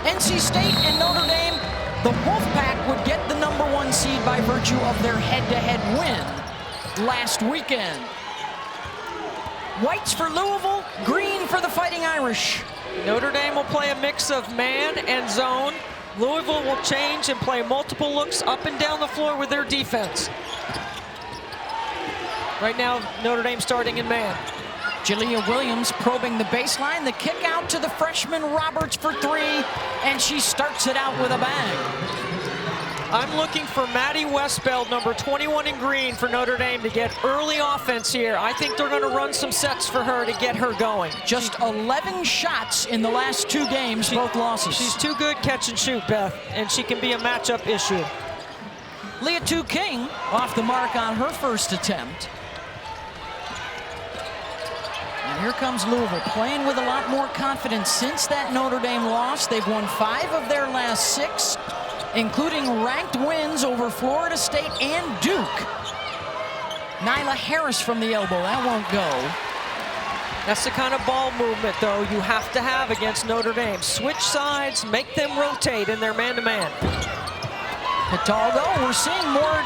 NC State and Notre Dame, the Wolfpack would get the #1 seed by virtue of their head-to-head win last weekend. Whites for Louisville, green for the Fighting Irish. Notre Dame will play a mix of man and zone. Louisville will change and play multiple looks up and down the floor with their defense. Right now, Notre Dame starting in man. Jalea Williams probing the baseline. The kick out to the freshman Roberts for 3, and she starts it out with a bang. I'm looking for Maddie Westbeld, number 21 in green for Notre Dame, to get early offense here. I think they're going to run some sets for her to get her going. Just 11 shots in the last 2 games, both losses. She's too good catch and shoot, Beth, and she can be a matchup issue. Leah Tu King off the mark on her first attempt. And here comes Louisville, playing with a lot more confidence since that Notre Dame loss. They've won 5 of their last 6. Including ranked wins over Florida State and Duke. Nyla Harris from the elbow, that won't go. That's the kind of ball movement, though, you have to have against Notre Dame. Switch sides, make them rotate in their man-to-man. Hidalgo, we're seeing more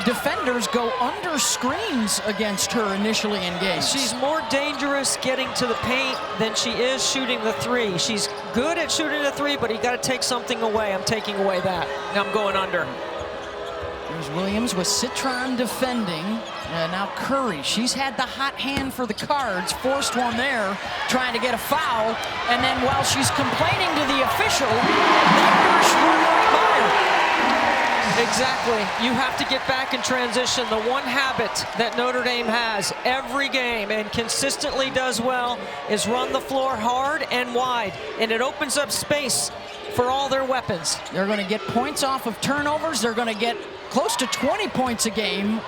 defenders go under screens against her initially in games. She's more dangerous getting to the paint than she is shooting the 3. She's good at shooting the 3, but you got to take something away. I'm taking away that. And I'm going under. There's Williams with Citron defending. And now Curry, she's had the hot hand for the Cards, forced one there, trying to get a foul. And then while she's complaining to the official, the Irish run right by her. Exactly. You have to get back in transition. The one habit that Notre Dame has every game and consistently does well is run the floor hard and wide, and it opens up space for all their weapons. They're going to get points off of turnovers. They're going to get close to 20 points a game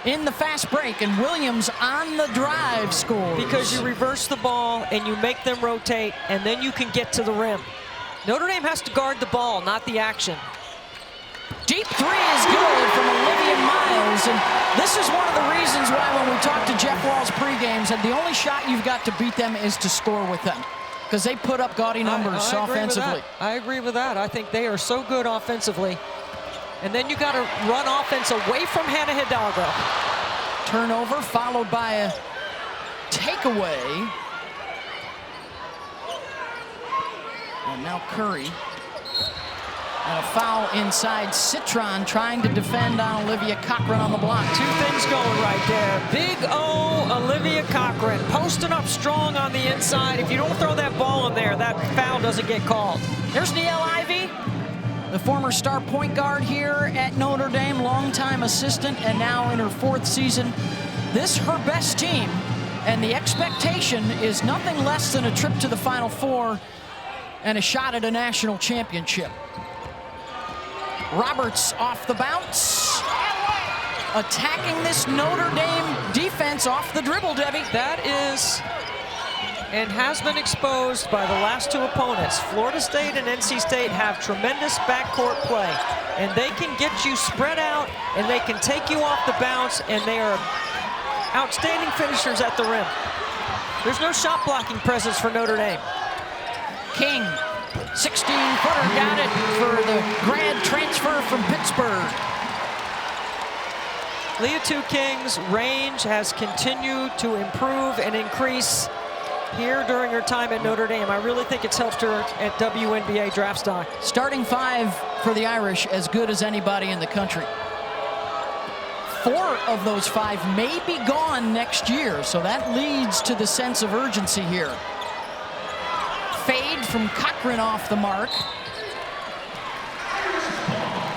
in the fast break, and Williams on the drive scores. Because you reverse the ball and you make them rotate, and then you can get to the rim. Notre Dame has to guard the ball, not the action. Deep 3 is good from Olivia Miles, and this is one of the reasons why when we talk to Jeff Walz pre-games, and the only shot you've got to beat them is to score with them, because they put up gaudy numbers offensively. I agree with that. I think they are so good offensively. And then you got to run offense away from Hannah Hidalgo. Turnover followed by a takeaway. And now Curry. And a foul inside. Citron trying to defend on Olivia Cochran on the block. 2 things going right there. Big O, Olivia Cochran, posting up strong on the inside. If you don't throw that ball in there, that foul doesn't get called. There's Niele Ivey, the former star point guard here at Notre Dame, longtime assistant, and now in her 4th season. This her best team, and the expectation is nothing less than a trip to the Final Four and a shot at a national championship. Roberts off the bounce, attacking this Notre Dame defense off the dribble, Debbie. That is, and has been exposed by the last 2 opponents. Florida State and NC State have tremendous backcourt play, and they can get you spread out, and they can take you off the bounce, and they are outstanding finishers at the rim. There's no shot blocking presence for Notre Dame. King, 16-footer, got it for the grad transfer from Pittsburgh. Leah Tu King's range has continued to improve and increase here during her time at Notre Dame. I really think it's helped her at WNBA draft stock. Starting 5 for the Irish, as good as anybody in the country. 4 of those 5 may be gone next year, so that leads to the sense of urgency here. Fade from Cochran off the mark.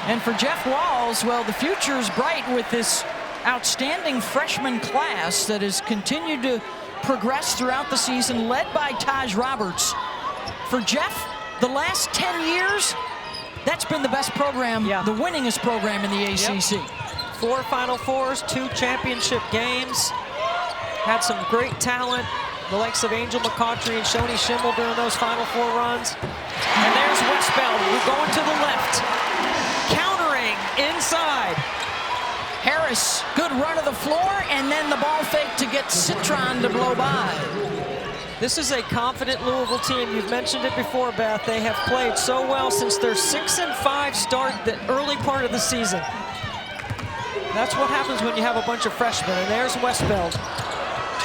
And for Jeff Walz, well, the future's bright with this outstanding freshman class that has continued to progress throughout the season, led by Taj Roberts. For Jeff, the last 10 years, that's been the best program, the winningest program in the ACC. 4 Final Fours, 2 championship games. Had some great talent, the likes of Angel McCautry and Shoni Schimmel during those Final Four runs. And there's Westbeld, who's going to the left, countering inside. Harris, good run of the floor, and then the ball fake to get Citron to blow by. This is a confident Louisville team. You've mentioned it before, Beth. They have played so well since their 6-5 start the early part of the season. That's what happens when you have a bunch of freshmen. And there's Westbeld.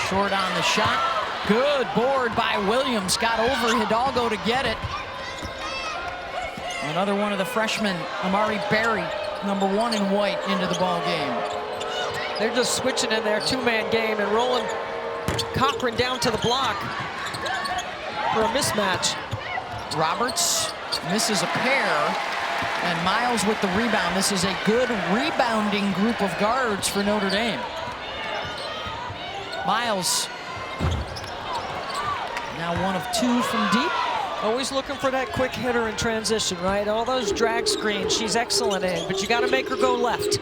Short on the shot. Good board by Williams. Got over Hidalgo to get it. Another one of the freshmen, Amari Berry, #1 in white, into the ball game. They're just switching in their two-man game and rolling Cochran down to the block for a mismatch. Roberts misses a pair, and Miles with the rebound. This is a good rebounding group of guards for Notre Dame. Miles, now 1 of 2 from deep. Always looking for that quick hitter in transition, right? All those drag screens she's excellent in, but you got to make her go left.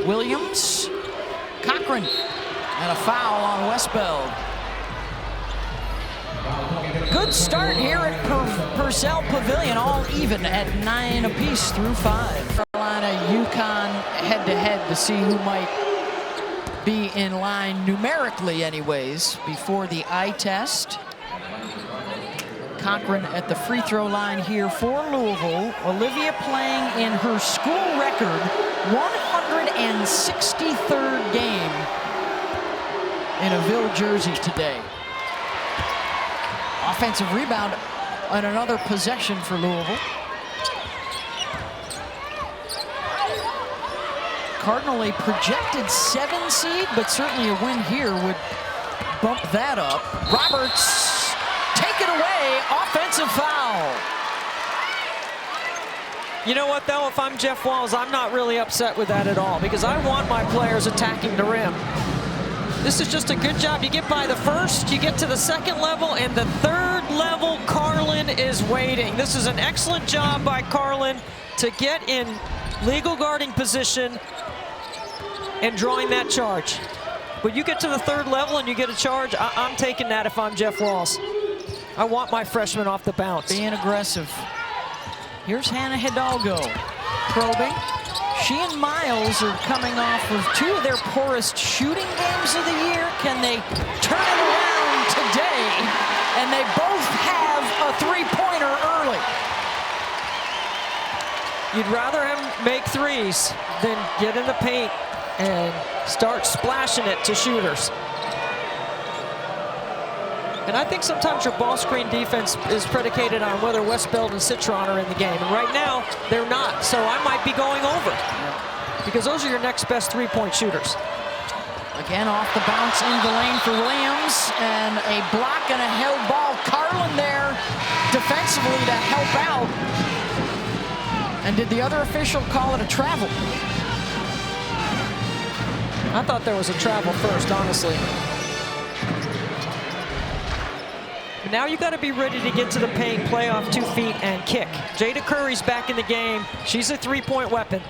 Williams, Cochran, and a foul on Westbeld. Good start here at Purcell Pavilion, all even at 9 apiece through 5. Carolina, UConn head-to-head to see who might be in line numerically anyways before the eye test. Cochran at the free throw line here for Louisville. Olivia playing in her school record 163rd game in a Ville jersey today. Offensive rebound and another possession for Louisville. Cardinal a projected 7 seed, but certainly a win here would bump that up. Roberts, take it away, offensive foul. You know what, though? If I'm Jeff Walz, I'm not really upset with that at all because I want my players attacking the rim. This is just a good job. You get by the first, you get to the second level, and the third level, Carlin is waiting. This is an excellent job by Carlin to get in legal guarding position and drawing that charge. But you get to the third level and you get a charge, I'm taking that if I'm Jeff Walz. I want my freshmen off the bounce. Being aggressive. Here's Hannah Hidalgo probing. She and Miles are coming off of 2 of their poorest shooting games of the year. Can they turn it around today? And they both have a 3-pointer early. You'd rather him make threes than get in the paint and start splashing it to shooters. And I think sometimes your ball screen defense is predicated on whether Westbeld and Citron are in the game. And right now, they're not. So I might be going over because those are your next best 3-point shooters. Again, off the bounce in the lane for Williams, and a block and a held ball. Carlin there defensively to help out. And did the other official call it a travel? I thought there was a travel first, honestly. But now you got to be ready to get to the paint, play off 2 feet, and kick. Jada Curry's back in the game. She's a 3-point weapon.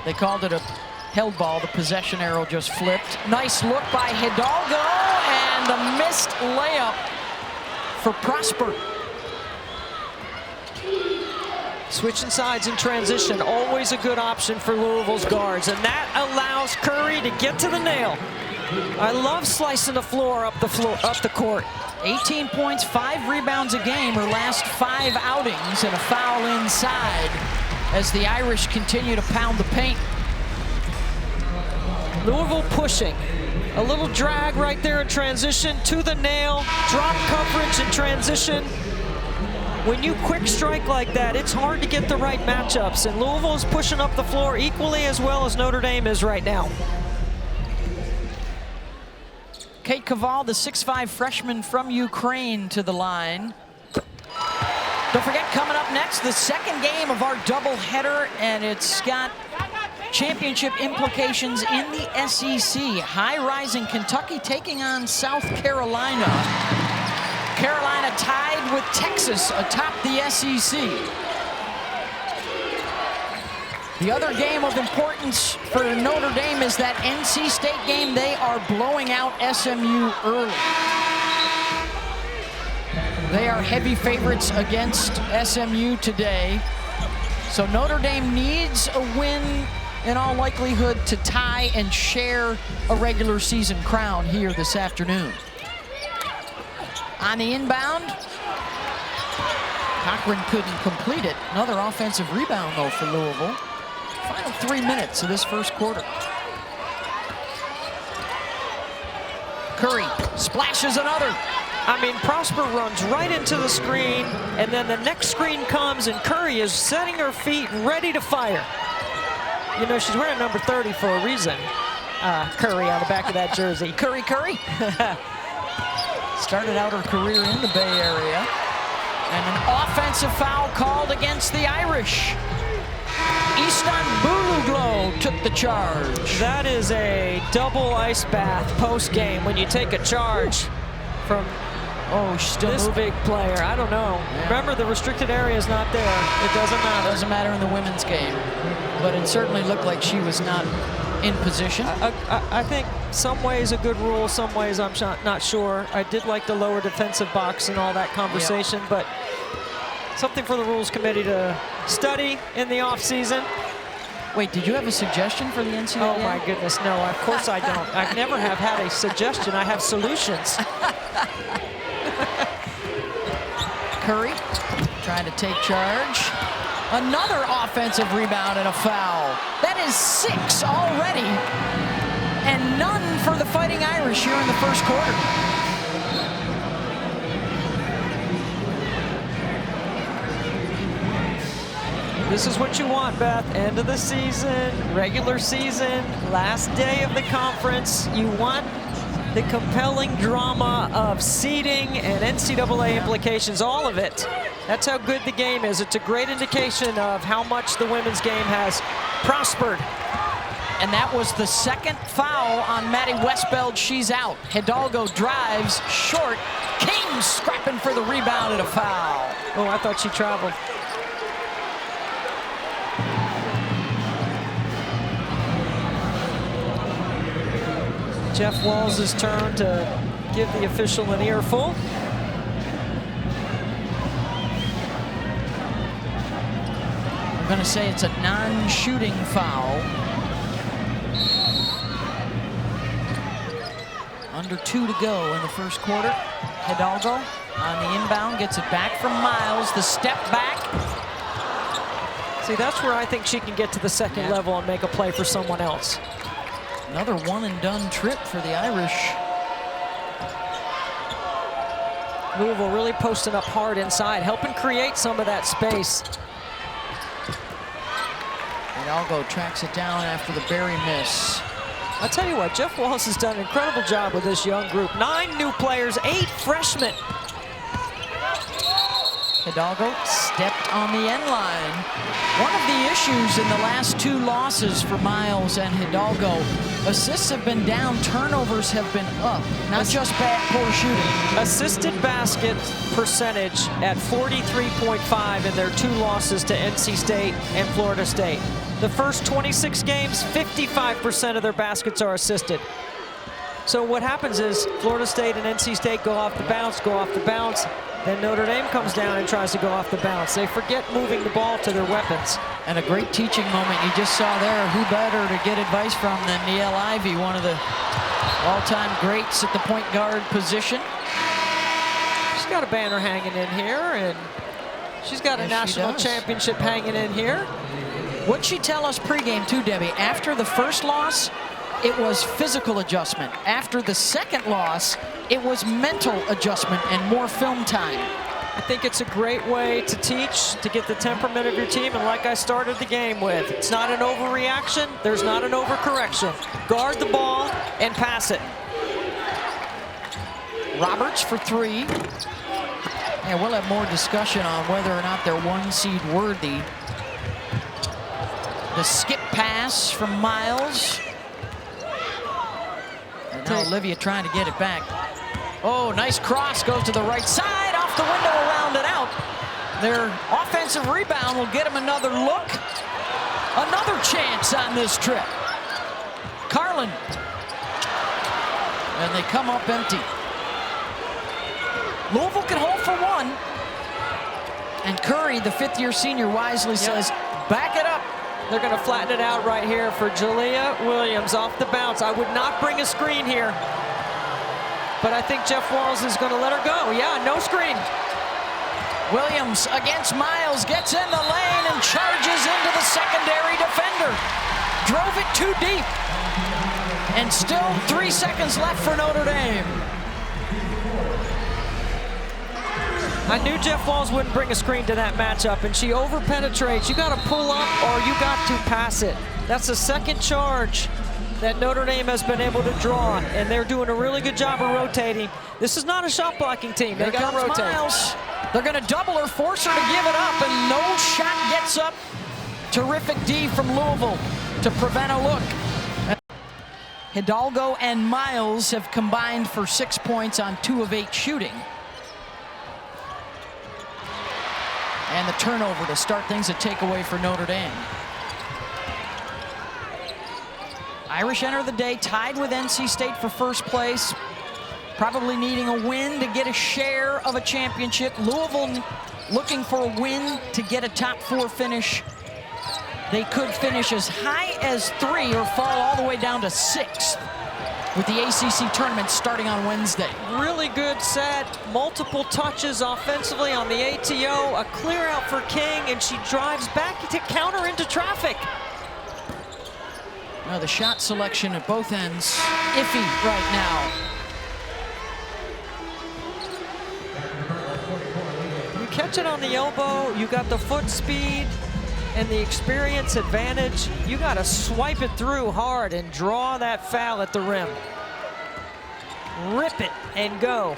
They called it a held ball. The possession arrow just flipped. Nice look by Hidalgo, and the missed layup for Prosper. Switching sides in transition, always a good option for Louisville's guards, and that allows Curry to get to the nail. I love slicing the floor up the court. 18 points, 5 rebounds a game, her last 5 outings, and a foul inside as the Irish continue to pound the paint. Louisville pushing. A little drag right there in transition, to the nail, drop coverage in transition. When you quick strike like that, it's hard to get the right matchups, and Louisville is pushing up the floor equally as well as Notre Dame is right now. Kate Kaval, the 6'5" freshman from Ukraine, to the line. Don't forget, coming up next, the second game of our doubleheader, and it's got championship implications in the SEC. High-rising Kentucky taking on South Carolina. Carolina tied with Texas atop the SEC. The other game of importance for Notre Dame is that NC State game. They are blowing out SMU early. They are heavy favorites against SMU today. So Notre Dame needs a win in all likelihood to tie and share a regular season crown here this afternoon. on the inbound. Cochran couldn't complete it. Another offensive rebound, though, for Louisville. Final 3 minutes of this first quarter. Curry splashes another. I mean, Prosper runs right into the screen, and then the next screen comes, and Curry is setting her feet ready to fire. You know, she's wearing number 30 for a reason. Curry on the back of that jersey. Curry. Started out her career in the Bay Area. And an offensive foul called against the Irish. Easton Buluglo took the charge. That is a double ice bath post-game when you take a charge from this big player. I don't know. Yeah. Remember, the restricted area is not there. It doesn't matter. It doesn't matter in the women's game. But it certainly looked like she was not in position. I think some ways a good rule, some ways I'm not sure. I did like the lower defensive box and all that conversation, but something for the rules committee to study in the off season. Wait, did you have a suggestion for the NCAA? Oh my goodness, no, of course I don't. I never have had a suggestion, I have solutions. Curry trying to take charge. Another offensive rebound and a foul. That is 6 already. And none for the Fighting Irish here in the first quarter. This is what you want, Beth. End of the season, regular season, last day of the conference. You want the compelling drama of seeding and NCAA implications, all of it. That's how good the game is. It's a great indication of how much the women's game has prospered. And that was the second foul on Maddie Westbeld. She's out. Hidalgo drives short. King scrapping for the rebound and a foul. Oh, I thought she traveled. Jeff Walls' turn to give the official an earful. I'm going to say it's a non-shooting foul. Under 2 to go in the first quarter. Hidalgo on the inbound, gets it back from Miles. The step back. See, that's where I think she can get to the second level and make a play for someone else. Another one-and-done trip for the Irish. Louisville really posting up hard inside, helping create some of that space. Hidalgo tracks it down after the Berry miss. I'll tell you what, Jeff Walls has done an incredible job with this young group. 9 new players, 8 freshmen. Hidalgo stepped on the end line. One of the issues in the last 2 losses for Miles and Hidalgo, assists have been down, turnovers have been up, not just bad poor shooting. Assisted basket percentage at 43.5 in their 2 losses to NC State and Florida State. The first 26 games, 55% of their baskets are assisted. So what happens is Florida State and NC State go off the bounce, then Notre Dame comes down and tries to go off the bounce. They forget moving the ball to their weapons. And a great teaching moment you just saw there. Who better to get advice from than Niele Ivey, one of the all-time greats at the point guard position. She's got a banner hanging in here, and she's got a national championship hanging in here. What'd she tell us pregame too, Debbie? After the first loss, it was physical adjustment. After the second loss, it was mental adjustment and more film time. I think it's a great way to teach, to get the temperament of your team, and like I started the game with, it's not an overreaction, there's not an overcorrection. Guard the ball and pass it. Roberts for 3. Yeah, we'll have more discussion on whether or not they're 1 seed worthy. The skip pass from Miles. And now Olivia trying to get it back. Oh, nice cross, goes to the right side, off the window, around and out. Their offensive rebound will get them another look. Another chance on this trip. Carlin. And they come up empty. Louisville can hold for 1. And Curry, the 5th-year senior, wisely says, back it up. They're going to flatten it out right here for Jalea Williams off the bounce. I would not bring a screen here. but I think Jeff Walls is going to let her go. Yeah, no screen. Williams against Miles, gets in the lane and charges into the secondary defender. Drove it too deep. And still 3 seconds left for Notre Dame. I knew Jeff Walls wouldn't bring a screen to that matchup, and she over-penetrates. You got to pull up or you got to pass it. That's the second charge that Notre Dame has been able to draw, and they're doing a really good job of rotating. This is not a shot blocking team. They got to rotate. Miles. They're going to double her, force her to give it up, and no shot gets up. Terrific D from Louisville to prevent a look. Hidalgo and Miles have combined for 6 points on 2 of 8 shooting. And the turnover to start things, a takeaway for Notre Dame. Irish enter the day tied with NC State for first place, probably needing a win to get a share of a championship. Louisville looking for a win to get a top 4 finish. They could finish as high as 3 or fall all the way down to 6th with the ACC tournament starting on Wednesday. Really good set, multiple touches offensively on the ATO, a clear out for King, and she drives back to counter into traffic. Now the shot selection at both ends, iffy right now. You catch it on the elbow, you got the foot speed and the experience advantage. You got to swipe it through hard and draw that foul at the rim. Rip it and go.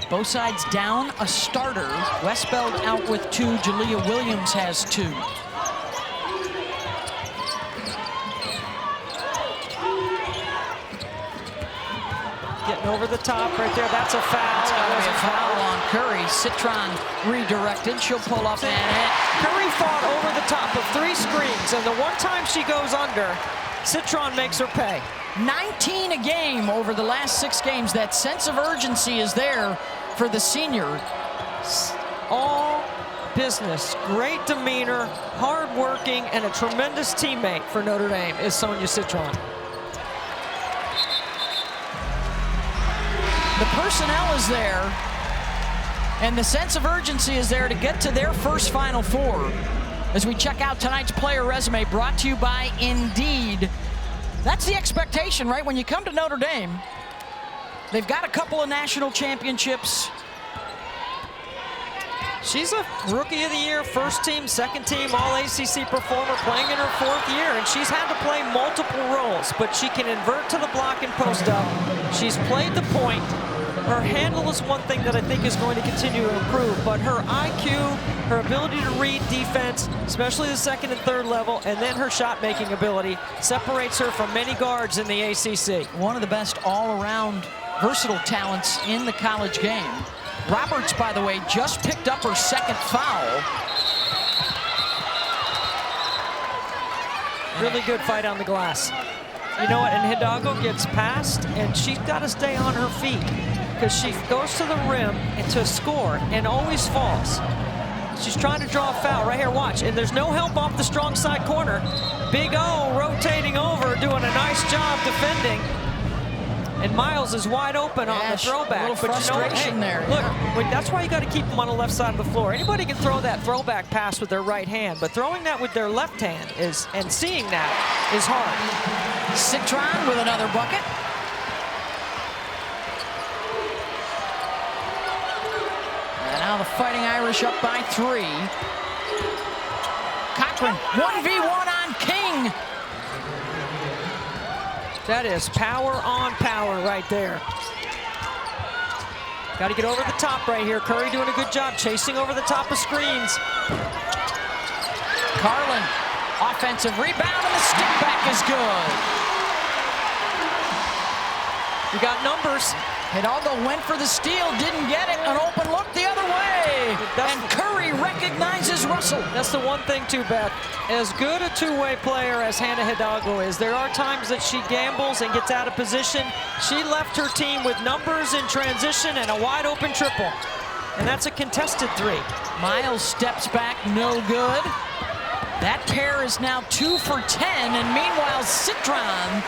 Both sides down a starter. Westbeld out with 2. Jalea Williams has 2. Getting over the top right there. That's a foul. That's got to be a foul on Curry. Citron redirected. She'll pull up and hit. Curry fought over the top of 3 screens, and the one time she goes under, Citron makes her pay. 19 a game over the last 6 games. That sense of urgency is there for the senior. All business, great demeanor, hard-working, and a tremendous teammate for Notre Dame is Sonia Citron. The personnel is there, and the sense of urgency is there to get to their first Final Four. As we check out tonight's player resume, brought to you by Indeed. That's the expectation, right? When you come to Notre Dame, they've got a couple of national championships. She's a Rookie of the Year, first team, second team, all-ACC performer, playing in her 4th year, and she's had to play multiple roles, but she can invert to the block and post up. She's played the point. Her handle is one thing that I think is going to continue to improve, but her IQ, her ability to read defense, especially the 2nd and 3rd level, and then her shot-making ability separates her from many guards in the ACC. One of the best all-around versatile talents in the college game. Roberts, by the way, just picked up her 2nd foul. Really good fight on the glass. You know what, and Hidalgo gets past, and she's got to stay on her feet because she goes to the rim and to score and always falls. She's trying to draw a foul right here, watch, and there's no help off the strong side corner. Big O rotating over, doing a nice job defending. And Miles is wide open on the throwback. A little frustration there. Look, that's why you got to keep them on the left side of the floor. Anybody can throw that throwback pass with their right hand, but throwing that with their left hand is, and seeing that is hard. Citron with another bucket. And now the Fighting Irish up by 3. Cochran, 1v1 on King. That is power on power right there. Got to get over the top right here. Curry doing a good job chasing over the top of screens. Carlin, offensive rebound, and the stick back is good. You got numbers. Hidalgo went for the steal, didn't get it. An open look the other way. And Curry recognizes Russell. That's the one thing too, Beth. As good a two-way player as Hannah Hidalgo is, there are times that she gambles and gets out of position. She left her team with numbers in transition and a wide open triple. And that's a contested 3. Miles steps back, no good. That pair is now 2 for 10, and meanwhile Citron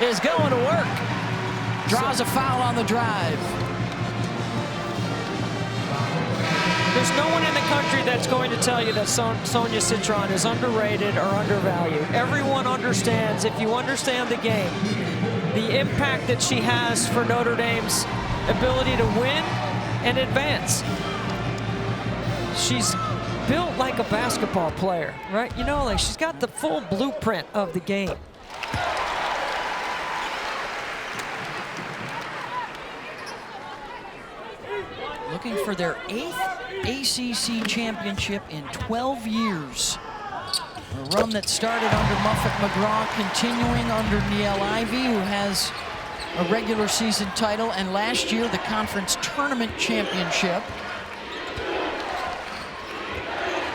is going to work. Draws a foul on the drive. There's no one in the country that's going to tell you that Sonia Citron is underrated or undervalued. Everyone understands, if you understand the game, the impact that she has for Notre Dame's ability to win and advance. She's built like a basketball player, right? You know, like she's got the full blueprint of the game. Looking for their 8th ACC championship in 12 years. A run that started under Muffet McGraw, continuing under Niele Ivey, who has a regular season title, and last year the conference tournament championship.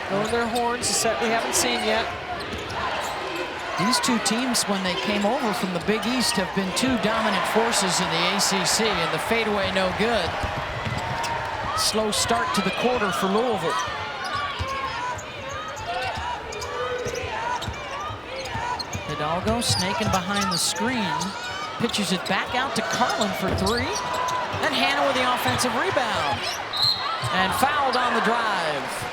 Going their horns, a set we haven't seen yet. These two teams, when they came over from the Big East, have been two dominant forces in the ACC, and the fadeaway no good. Slow start to the quarter for Louisville. Hidalgo snaking behind the screen, pitches it back out to Carlin for 3. And Hannah with the offensive rebound. And fouled on the drive.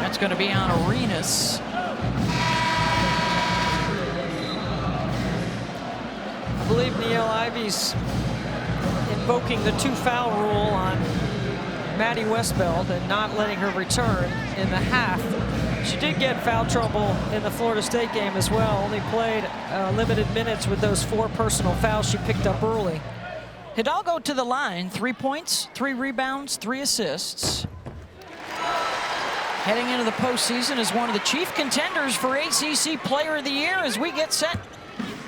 That's going to be on Arenas. I believe Niele Ivey's invoking the 2-foul rule on Maddie Westbeld and not letting her return in the half. She did get foul trouble in the Florida State game as well. Only played limited minutes with those 4 personal fouls she picked up early. Hidalgo to the line, 3 points, 3 rebounds, 3 assists. Heading into the postseason as one of the chief contenders for ACC Player of the Year as we get set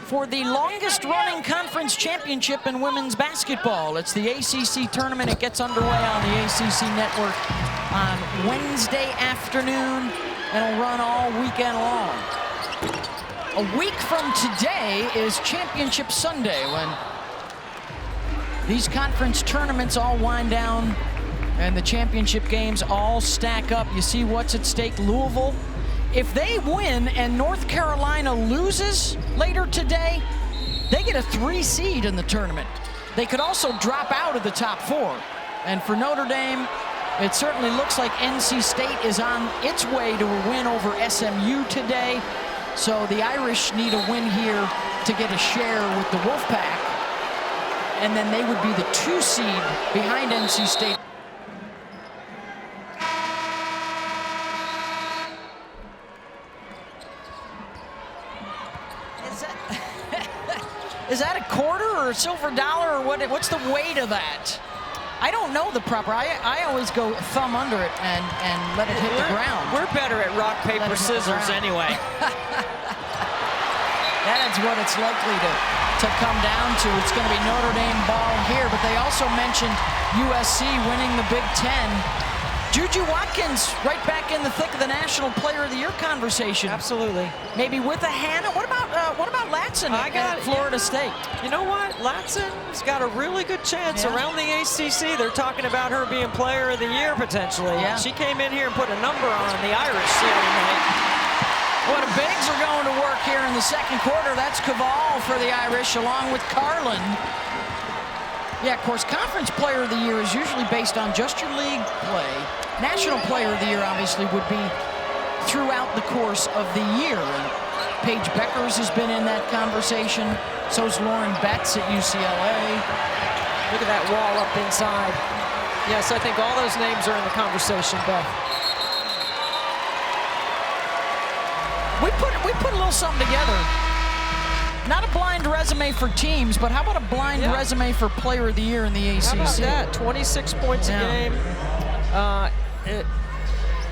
for the longest running conference championship in women's basketball. It's the ACC tournament. It gets underway on the ACC network on Wednesday afternoon and will run all weekend long. A week from today is Championship Sunday, when these conference tournaments all wind down and the championship games all stack up. You see what's at stake. Louisville, if they win and North Carolina loses later today, they get a 3 seed in the tournament. They could also drop out of the top 4. And for Notre Dame, it certainly looks like NC State is on its way to a win over SMU today. So the Irish need a win here to get a share with the Wolfpack. And then they would be the 2 seed behind NC State. Is that a quarter or a silver dollar, or what's the weight of that? I don't know the proper. I always go thumb under it and let it hit the ground. We're better at rock, paper, scissors anyway. That's what it's likely to come down to. It's going to be Notre Dame ball here, but they also mentioned USC winning the Big Ten. Juju Watkins right back in the thick of the National Player of the Year conversation. Absolutely. Maybe with a Hannah. What about Latson at Florida State? You know what? Latson's got a really good chance around the ACC. They're talking about her being Player of the Year potentially. Yeah. She came in here and put a number on the Irish the other night. Well, the bigs are going to work here in the second quarter. That's Caval for the Irish along with Carlin. Yeah, of course, Conference Player of the Year is usually based on just your league play. National Player of the Year obviously would be throughout the course of the year. And Paige Beckers has been in that conversation. So's Lauren Betts at UCLA. Look at that wall up inside. Yes, I think all those names are in the conversation, Beth. We put a little something together. Not a blind resume for teams, but how about a blind resume for Player of the Year in the ACC? How about that? 26 points a game.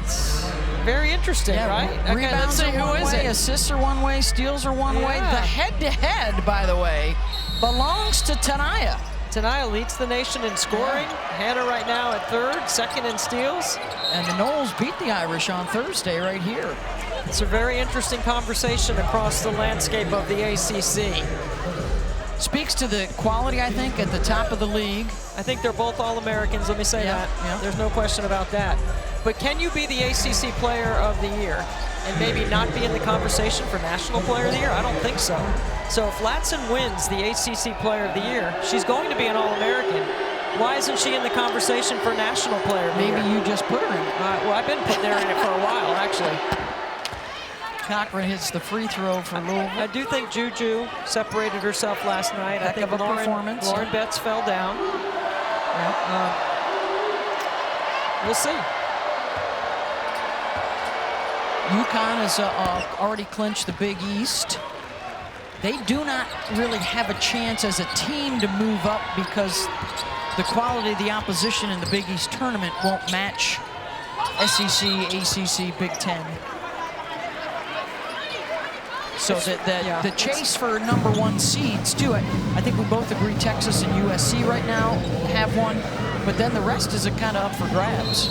It's very interesting, right? Rebounds are one way, assists are one way, steals are one way. The head-to-head, by the way, belongs to Tanaya. Tanaya leads the nation in scoring. Hannah right now at 3rd, 2nd in steals. And the Noles beat the Irish on Thursday right here. It's a very interesting conversation across the landscape of the ACC. Speaks to the quality, I think, at the top of the league. I think they're both All-Americans, let me say that. Yeah. There's no question about that. But can you be the ACC Player of the Year and maybe not be in the conversation for National Player of the Year? I don't think so. So if Latson wins the ACC Player of the Year, she's going to be an All-American. Why isn't she in the conversation for National Player of the Year? Maybe you just put her in it. Well, I've been putting her in it for a while, actually. Cochran hits the free throw for Louisville. I do think Juju separated herself last night. I think of a performance. Lauren Betts fell down. We'll see. UConn has already clinched the Big East. They do not really have a chance as a team to move up because the quality of the opposition in the Big East tournament won't match SEC, ACC, Big Ten. So the chase for #1 seeds, too. I think we both agree Texas and USC right now have one, but then the rest is kind of up for grabs.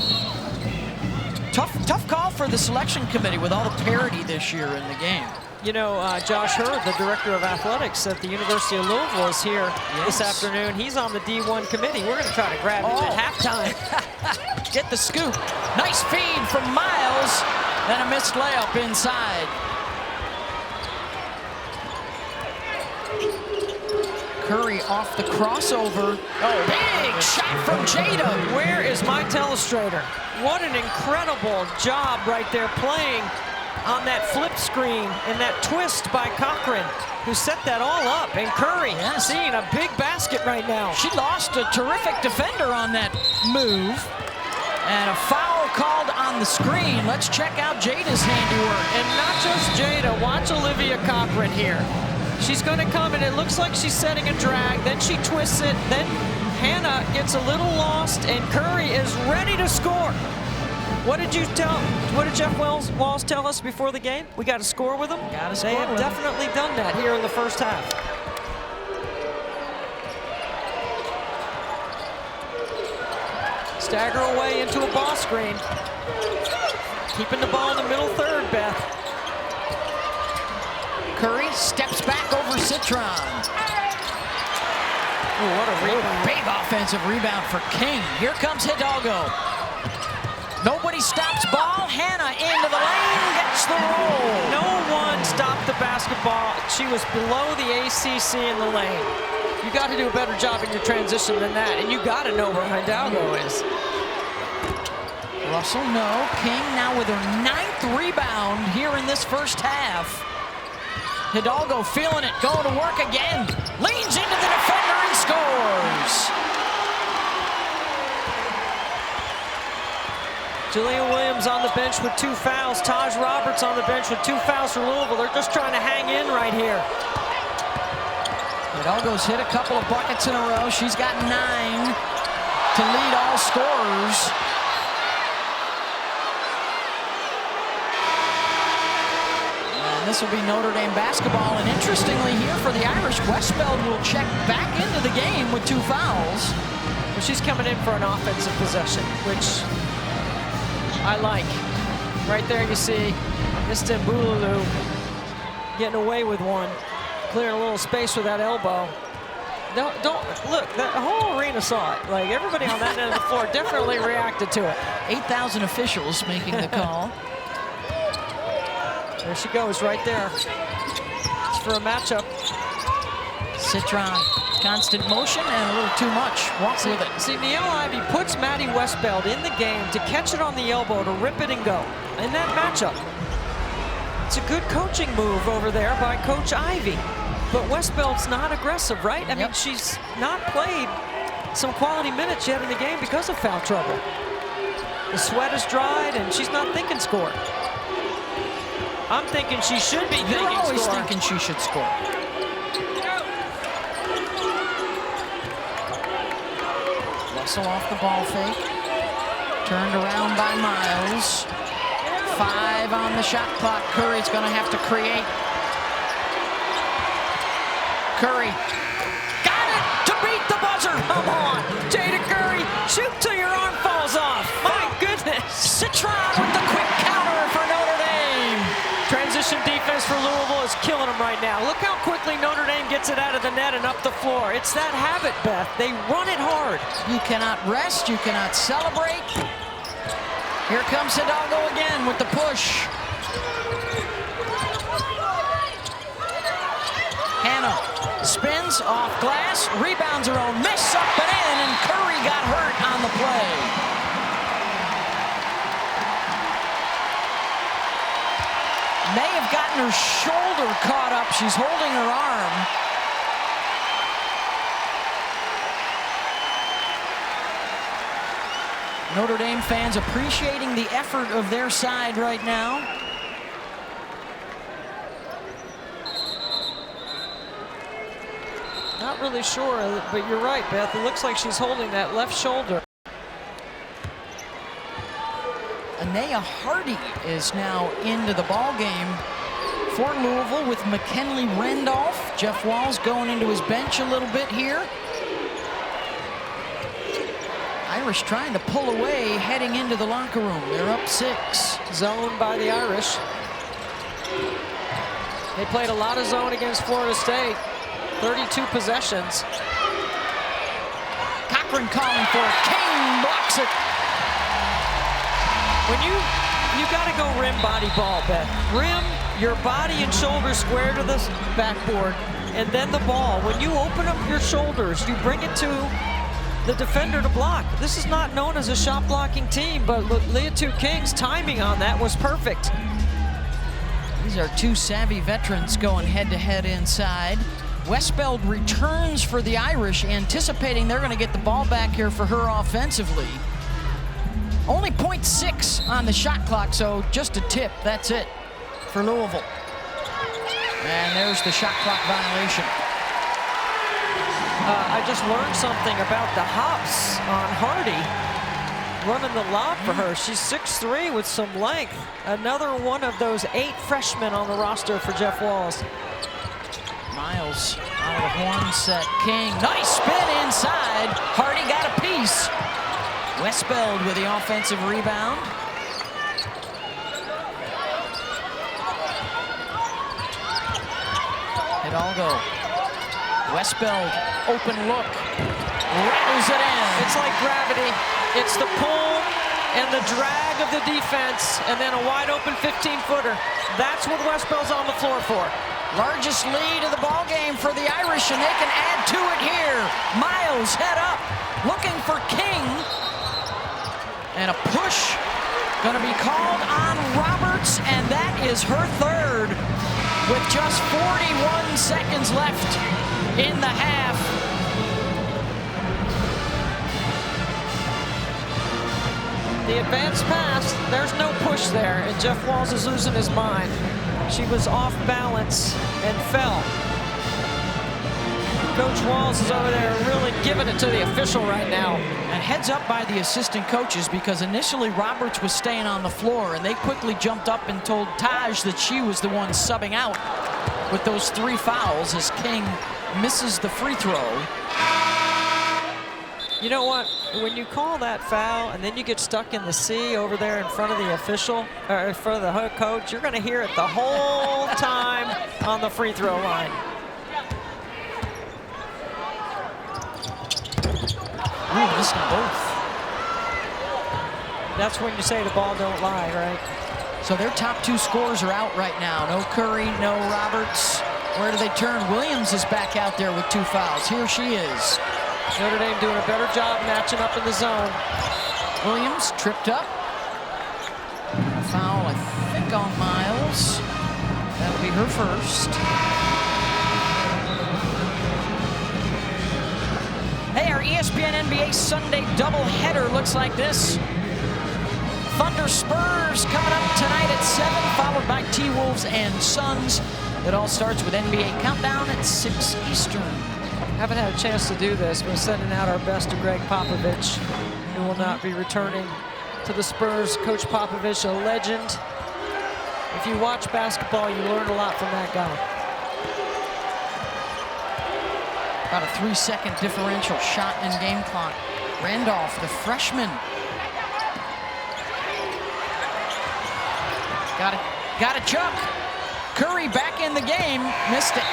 Tough call for the selection committee with all the parity this year in the game. You know, Josh Hurd, the director of athletics at the University of Louisville, is here this afternoon. He's on the D1 committee. We're going to try to grab him at halftime. Get the scoop. Nice feed from Miles. Then a missed layup inside. Curry off the crossover. Big shot from Jada. Where is my telestrator? What an incredible job right there playing on that flip screen and that twist by Cochran, who set that all up. And Curry seeing a big basket right now. She lost a terrific defender on that move. And a foul called on the screen. Let's check out Jada's handiwork. And not just Jada, watch Olivia Cochran here. She's going to come, and it looks like she's setting a drag. Then she twists it. Then Hannah gets a little lost, and Curry is ready to score. What did Jeff Walls tell us before the game? We got to score with them? They have definitely done that here in the first half. Stagger away into a ball screen. Keeping the ball in the middle third, Beth. Curry steps back over Citron. Ooh, what a rebound. Big offensive rebound for King. Here comes Hidalgo. Nobody stops ball. Hannah into the lane, gets the roll. No one stopped the basketball. She was below the ACC in the lane. You got to do a better job in your transition than that, and you got to know where Hidalgo is. Russell, no. King now with her 9th rebound here in this first half. Hidalgo feeling it, going to work again. Leans into the defender and scores. Jalea Williams on the bench with 2 fouls. Taj Roberts on the bench with 2 fouls for Louisville. They're just trying to hang in right here. Hidalgo's hit a couple of buckets in a row. She's got 9 to lead all scorers. This will be Notre Dame basketball, and interestingly here for the Irish, Westbeld will check back into the game with 2 fouls. Well, she's coming in for an offensive possession, which I like. Right there you see Miss Tembululu getting away with one, clearing a little space with that elbow. Don't look, the whole arena saw it. Like, everybody on that end of the floor definitely reacted to it. 8,000 officials making the call. There she goes, right there. It's for a matchup. Citron, constant motion and a little too much. Walks with it. See, Niele Ivey puts Maddie Westbeld in the game to catch it on the elbow, to rip it and go. In that matchup, it's a good coaching move over there by Coach Ivey. But Westbeld's not aggressive, right? I mean, she's not played some quality minutes yet in the game because of foul trouble. The sweat is dried, and she's not thinking score. I'm thinking she should be thinking score. You're always thinking she should score. Russell off the ball fake. Turned around by Miles. 5 on the shot clock. Curry's going to have to create. Curry. Got it to beat the buzzer. Come on. Jada Curry, shoot till your arm falls off. My goodness. Citron with the quick counter for Notre Dame. Transition defense for Louisville is killing them right now. Look how quickly Notre Dame gets it out of the net and up the floor. It's that habit, Beth. They run it hard. You cannot rest. You cannot celebrate. Here comes Hidalgo again with the push. Spins off glass, rebounds her own, miss up and in, and Curry got hurt on the play. May have gotten her shoulder caught up. She's holding her arm. Notre Dame fans appreciating the effort of their side right now. Not really sure, but you're right, Beth. It looks like she's holding that left shoulder. Anaya Hardy is now into the ball game for Louisville with McKinley Randolph. Jeff Walls going into his bench a little bit here. Irish trying to pull away heading into the locker room. They're up 6. Zone by the Irish. They played a lot of zone against Florida State. 32 possessions. Cochran calling for it. King blocks it. When you got to go rim body ball, Beth. Rim your body and shoulders square to the backboard, and then the ball. When you open up your shoulders, you bring it to the defender to block. This is not known as a shot blocking team, but Leah King's timing on that was perfect. These are two savvy veterans going head-to-head inside. Westbeld returns for the Irish, anticipating they're going to get the ball back here for her offensively. Only 0.6 on the shot clock, so just a tip. That's it for Louisville. And there's the shot clock violation. I just learned something about the hops on Hardy. Running the lob for her. She's 6'3" with some length. Another one of those 8 freshmen on the roster for Jeff Walls. Miles out of the horn set. King, nice spin inside. Hardy got a piece. Westbeld with the offensive rebound. Hidalgo. Westbeld, open look. Rattles it in. It's like gravity. It's the pull and the drag of the defense, and then a wide open 15-footer. That's what Westbeld's on the floor for. Largest lead of the ball game for the Irish, and they can add to it here. Miles head up, looking for King. And a push going to be called on Roberts, and that is her third with just 41 seconds left in the half. The advance pass, there's no push there, and Jeff Walls is losing his mind. She was off balance and fell. Coach Walls is over there really giving it to the official right now. And heads up by the assistant coaches, because initially Roberts was staying on the floor, and they quickly jumped up and told Taj that she was the one subbing out with those 3 fouls as King misses the free throw. You know what? When you call that foul and then you get stuck in the C over there in front of the official, or in front of the head coach, you're going to hear it the whole time on the free throw line. Ooh, missed them both. That's when you say the ball don't lie, right? So their top 2 scorers are out right now. No Curry, no Roberts. Where do they turn? Williams is back out there with 2 fouls. Here she is. Notre Dame doing a better job matching up in the zone. Williams tripped up. Foul, I think, on Miles. That'll be her first. Hey, our ESPN NBA Sunday doubleheader looks like this. Thunder Spurs coming up tonight at 7, followed by T-Wolves and Suns. It all starts with NBA Countdown at 6 Eastern. Haven't had a chance to do this, but sending out our best to Greg Popovich, who will not be returning to the Spurs. Coach Popovich, a legend. If you watch basketball, you learn a lot from that guy. About a 3-second differential shot in game clock. Randolph, the freshman. Got a chuck. Curry back in the game, missed it.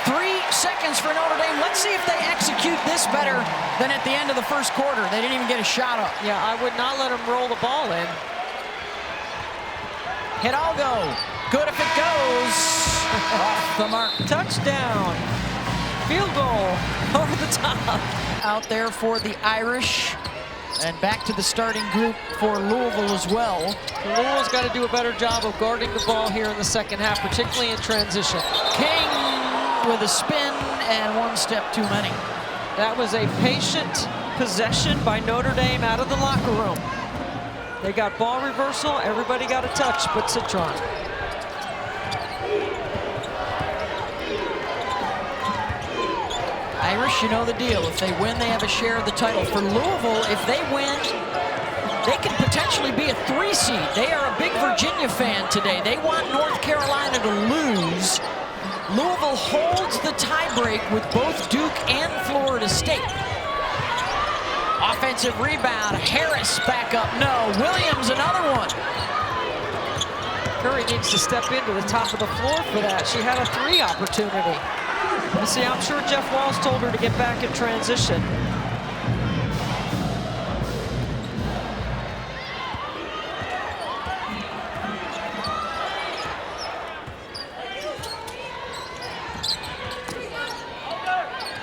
3 seconds for Notre Dame. Let's see if they execute this better than at the end of the first quarter. They didn't even get a shot up. Yeah, I would not let them roll the ball in. Hidalgo, good if it goes. Off the mark. Touchdown. field goal over the top. Out there for the Irish. And back to the starting group for Louisville as well. Louisville's got to do a better job of guarding the ball here in the second half, particularly in transition. King with a spin and one step too many. That was a patient possession by Notre Dame out of the locker room. They got ball reversal, everybody got a touch but Citron. Irish, you know the deal. If they win, they have a share of the title. For Louisville, if they win, they can potentially be a 3 seed. They are a big Virginia fan today. They want North Carolina to lose. Louisville holds the tiebreak with both Duke and Florida State. Offensive rebound, Harris back up, no. Williams, another one. Curry needs to step into the top of the floor for that. She had a 3 opportunity. You see, I'm sure Jeff Walz told her to get back in transition.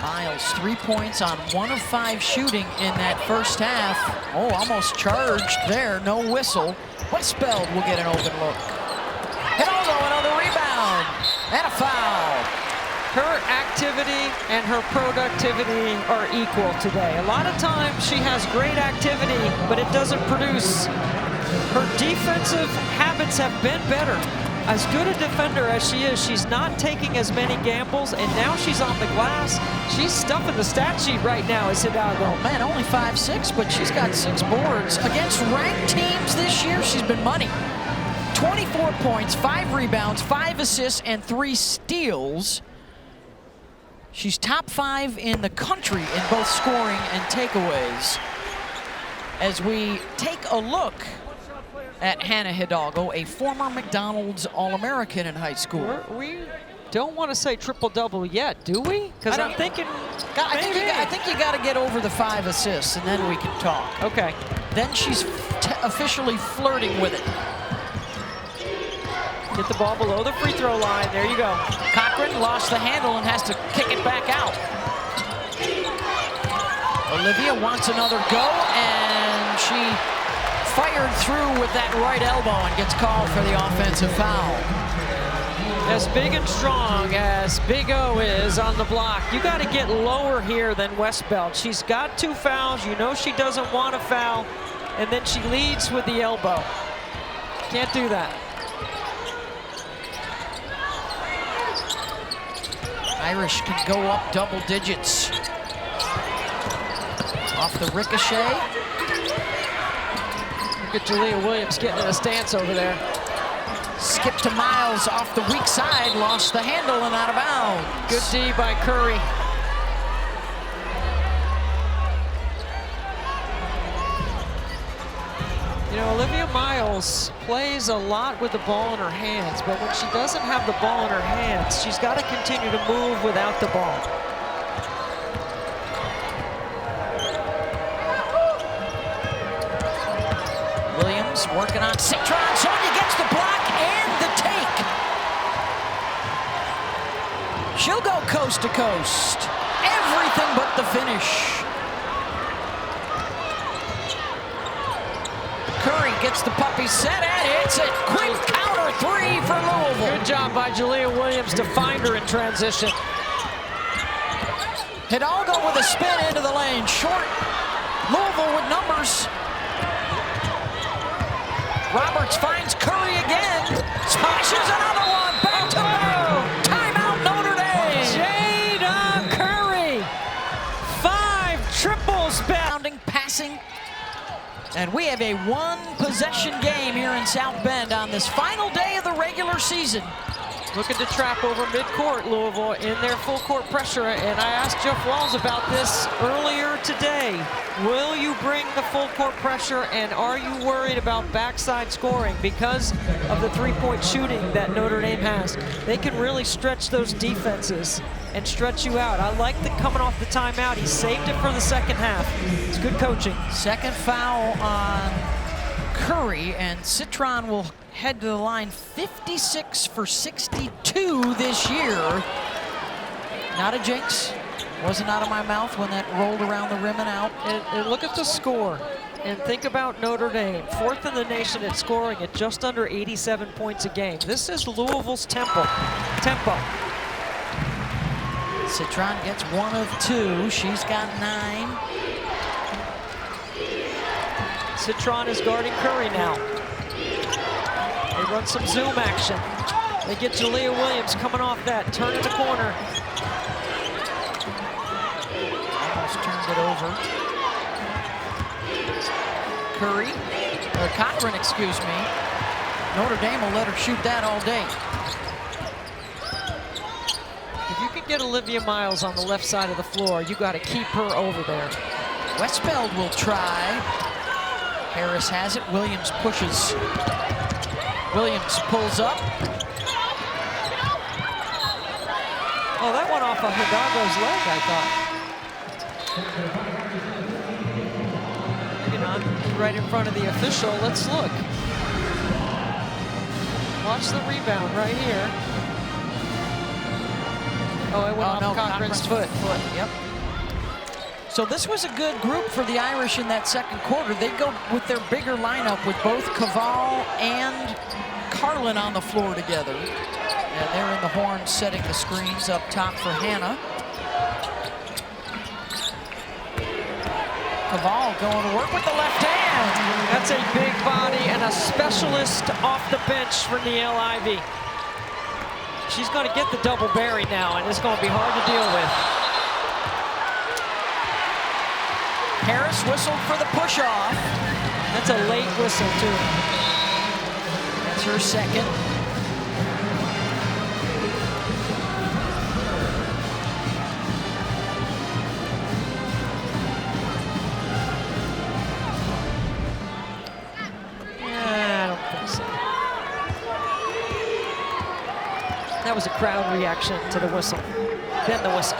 Miles, 3 points on 1 of 5 shooting in that first half. Oh, almost charged there, no whistle. Westbeld will get an open look. Hidalgo, another rebound, and a foul. Her activity and her productivity are equal today. A lot of times she has great activity, but it doesn't produce. Her defensive habits have been better. As good a defender as she is, she's not taking as many gambles, and now she's on the glass. She's stuffing the stat sheet right now as Hidalgo. Oh man, only 5'6", but she's got 6 boards. Against ranked teams this year, she's been money. 24 points, 5 rebounds, 5 assists, and 3 steals. She's top 5 in the country in both scoring and takeaways. As we take a look at Hannah Hidalgo, a former McDonald's All-American in high school. We don't want to say triple-double yet, do we? Because I'm thinking I think you got to get over the 5 assists, and then we can talk. Okay. Then she's officially flirting with it. Get the ball below the free throw line. There you go. Cochran lost the handle and has to kick it back out. Olivia wants another go, and she fired through with that right elbow and gets called for the offensive foul. As big and strong as Big O is on the block, you got to get lower here than Westbeld. She's got 2 fouls. You know she doesn't want a foul, and then she leads with the elbow. Can't do that. Irish can go up double digits. Off the ricochet. Look at Julia Williams getting in a stance over there. Skip to Miles off the weak side, lost the handle and out of bounds. Good D by Curry. You know, Olivia Miles plays a lot with the ball in her hands, but when she doesn't have the ball in her hands, she's got to continue to move without the ball. Williams working on Citron. Sonia gets the block and the take. She'll go coast to coast. Everything but the finish. Curry gets the puppy set and hits it. Quick counter 3 for Louisville. Good job by Julia Williams to find her in transition. Hidalgo with a spin into the lane. Short. Louisville with numbers. Roberts finds Curry again. Smashes another one. Back to back. Timeout Notre Dame. Jada Curry. 5 triples. Bounding, passing. And we have a 1-possession game here in South Bend on this final day of the regular season. Looking to trap over midcourt, Louisville, in their full court pressure. And I asked Jeff Walz about this earlier today. Will you bring the full court pressure, and are you worried about backside scoring because of the 3-point shooting that Notre Dame has? They can really stretch those defenses and stretch you out. I like the coming off the timeout. He saved it for the second half. It's good coaching. Second foul on Curry, and Citron will head to the line 56 for 62 this year. Not a jinx. Wasn't out of my mouth when that rolled around the rim and out. And look at the score. And think about Notre Dame, 4th in the nation at scoring at just under 87 points a game. This is Louisville's tempo. Citron gets 1 of 2. She's got 9. Citron is guarding Curry now. They run some zoom action. They get Jalea Williams coming off that, turning the corner. Almost turned it over. Curry, or Cochran, excuse me. Notre Dame will let her shoot that all day. If you can get Olivia Miles on the left side of the floor, you got to keep her over there. Westfeld will try. Harris has it. Williams pushes. Williams pulls up. Oh, that went off of Hidalgo's leg, I thought. Maybe not. Right in front of the official. Let's look. Watch the rebound right here. Oh, it went off Cochran's foot. Yep. So this was a good group for the Irish in that second quarter. They go with their bigger lineup with both Caval and Carlin on the floor together. And they're in the horn setting the screens up top for Hannah. Caval going to work with the left hand. That's a big body and a specialist off the bench for Niele Ivey. She's going to get the double Barry now, and it's going to be hard to deal with. Harris whistled for the push-off. That's a late whistle, too. That's her second. I don't think so. That was a crowd reaction to the whistle. Then the whistle.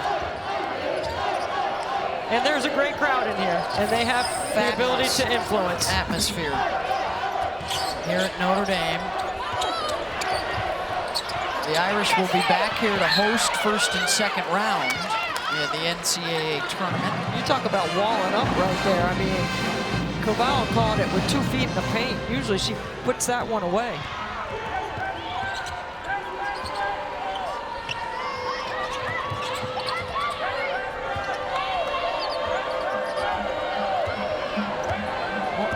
And there's a great crowd in here, and they have the ability to influence. Atmosphere here at Notre Dame. The Irish will be back here to host first and second round in the NCAA tournament. You talk about walling up right there. I mean, Caval caught it with 2 feet in the paint. Usually she puts that one away.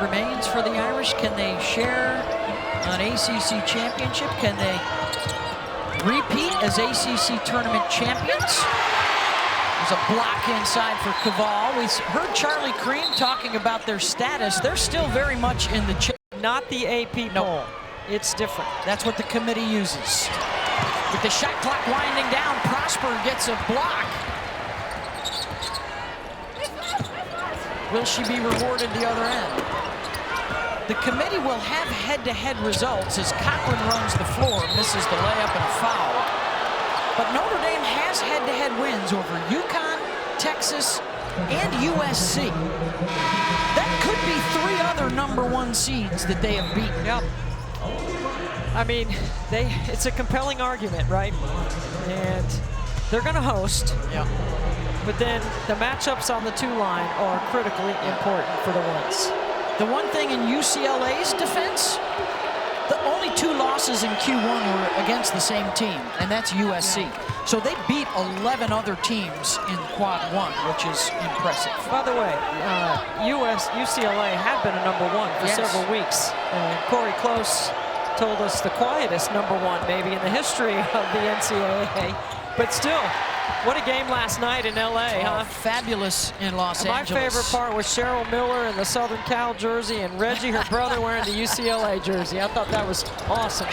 Remains for the Irish. Can they share an ACC championship? Can they repeat as ACC tournament champions? There's a block inside for Caval. We heard Charlie Cream talking about their status. They're still very much in the not the AP poll. It's different. That's what the committee uses. With the shot clock winding down, Prosper gets a block. Will she be rewarded the other end? The committee will have head-to-head results as Cochran runs the floor, misses the layup and a foul. But Notre Dame has head-to-head wins over UConn, Texas, and USC. That could be 3 other #1 seeds that they have beaten. Yep. I mean, it's a compelling argument, right? And they're going to host. Yeah. But then the matchups on the 2 line are critically important for the ones. The one thing in UCLA's defense, the only 2 losses in Q1 were against the same team, and that's USC. So they beat 11 other teams in Quad 1, which is impressive. By the way, UCLA had been a #1 for several weeks. Corey Close told us the quietest #1 maybe in the history of the NCAA. But still, what a game last night in LA, huh? Fabulous in Los Angeles. My favorite part was Cheryl Miller in the Southern Cal jersey and Reggie, her brother, wearing the UCLA jersey. I thought that was awesome.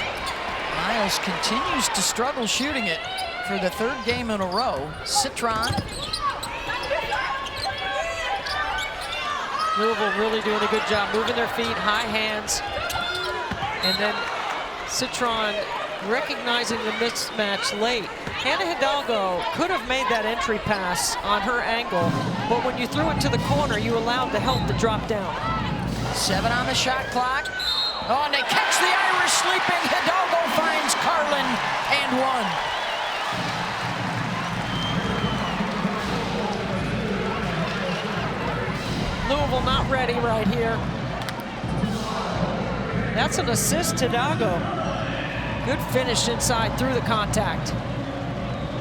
Miles continues to struggle shooting it for the 3rd game in a row. Citron. Louisville really doing a good job moving their feet, high hands. And then Citron recognizing the mismatch late. Hannah Hidalgo could have made that entry pass on her angle, but when you threw it to the corner, you allowed the help to drop down. 7 on the shot clock. Oh, and they catch the Irish sleeping. Hidalgo finds Carlin and 1. Louisville not ready right here. That's an assist to Hidalgo. Good finish inside through the contact.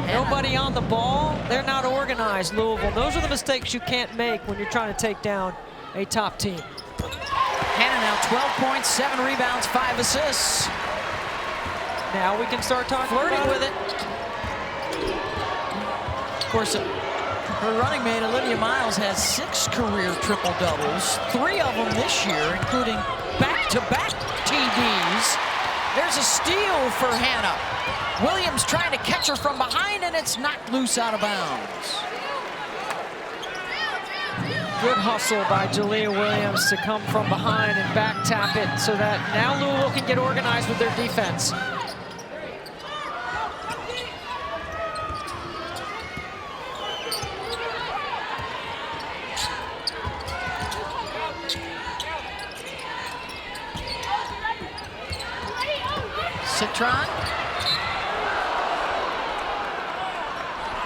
Nobody on the ball. They're not organized, Louisville. Those are the mistakes you can't make when you're trying to take down a top team. Hannah now 12 points, 7 rebounds, 5 assists. Now we can start talking Flirting about with it. Of course, her running mate, Olivia Miles, has 6 career triple-doubles, 3 of them this year, including back-to-back TDs. There's a steal for Hannah. Williams trying to catch her from behind, and it's knocked loose out of bounds. Good hustle by Jalea Williams to come from behind and back tap it so that now Louisville can get organized with their defense. Citron.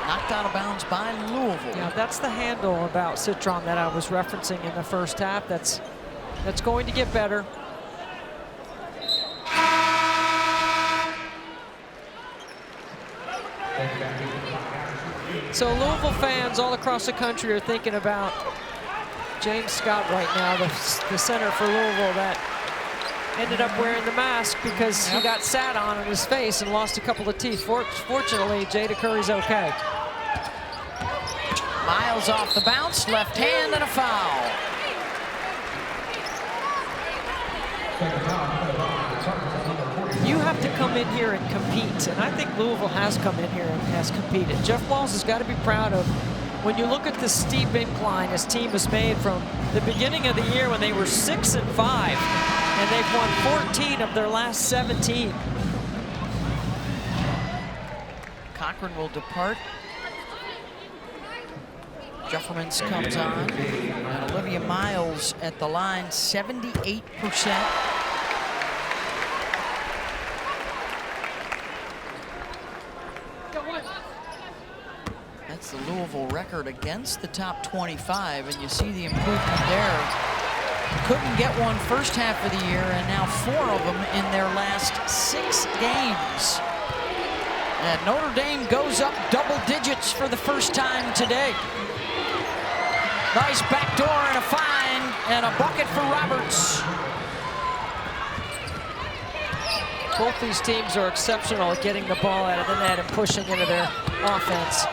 Knocked out of bounds by Louisville. Yeah, that's the handle about Citron that I was referencing in the first half. That's going to get better. So Louisville fans all across the country are thinking about James Scott right now, the center for Louisville that ended up wearing the mask because he got sat on in his face and lost a couple of teeth. Fortunately, Jada Curry's okay. Miles off the bounce, left hand, and a foul. You have to come in here and compete, and I think Louisville has come in here and has competed. Jeff Walz has got to be proud of, when you look at the steep incline his team has made from the beginning of the year when they were 6-5, and they've won 14 of their last 17. Cochran will depart. Jeffermans comes on. And Olivia Miles at the line, 78%. That's the Louisville record against the top 25, and you see the improvement there. Couldn't get one first half of the year, and now 4 of them in their last 6 games. And Notre Dame goes up double digits for the first time today. Nice backdoor and a fine, and a bucket for Roberts. Both these teams are exceptional at getting the ball out of the net and pushing into their offense.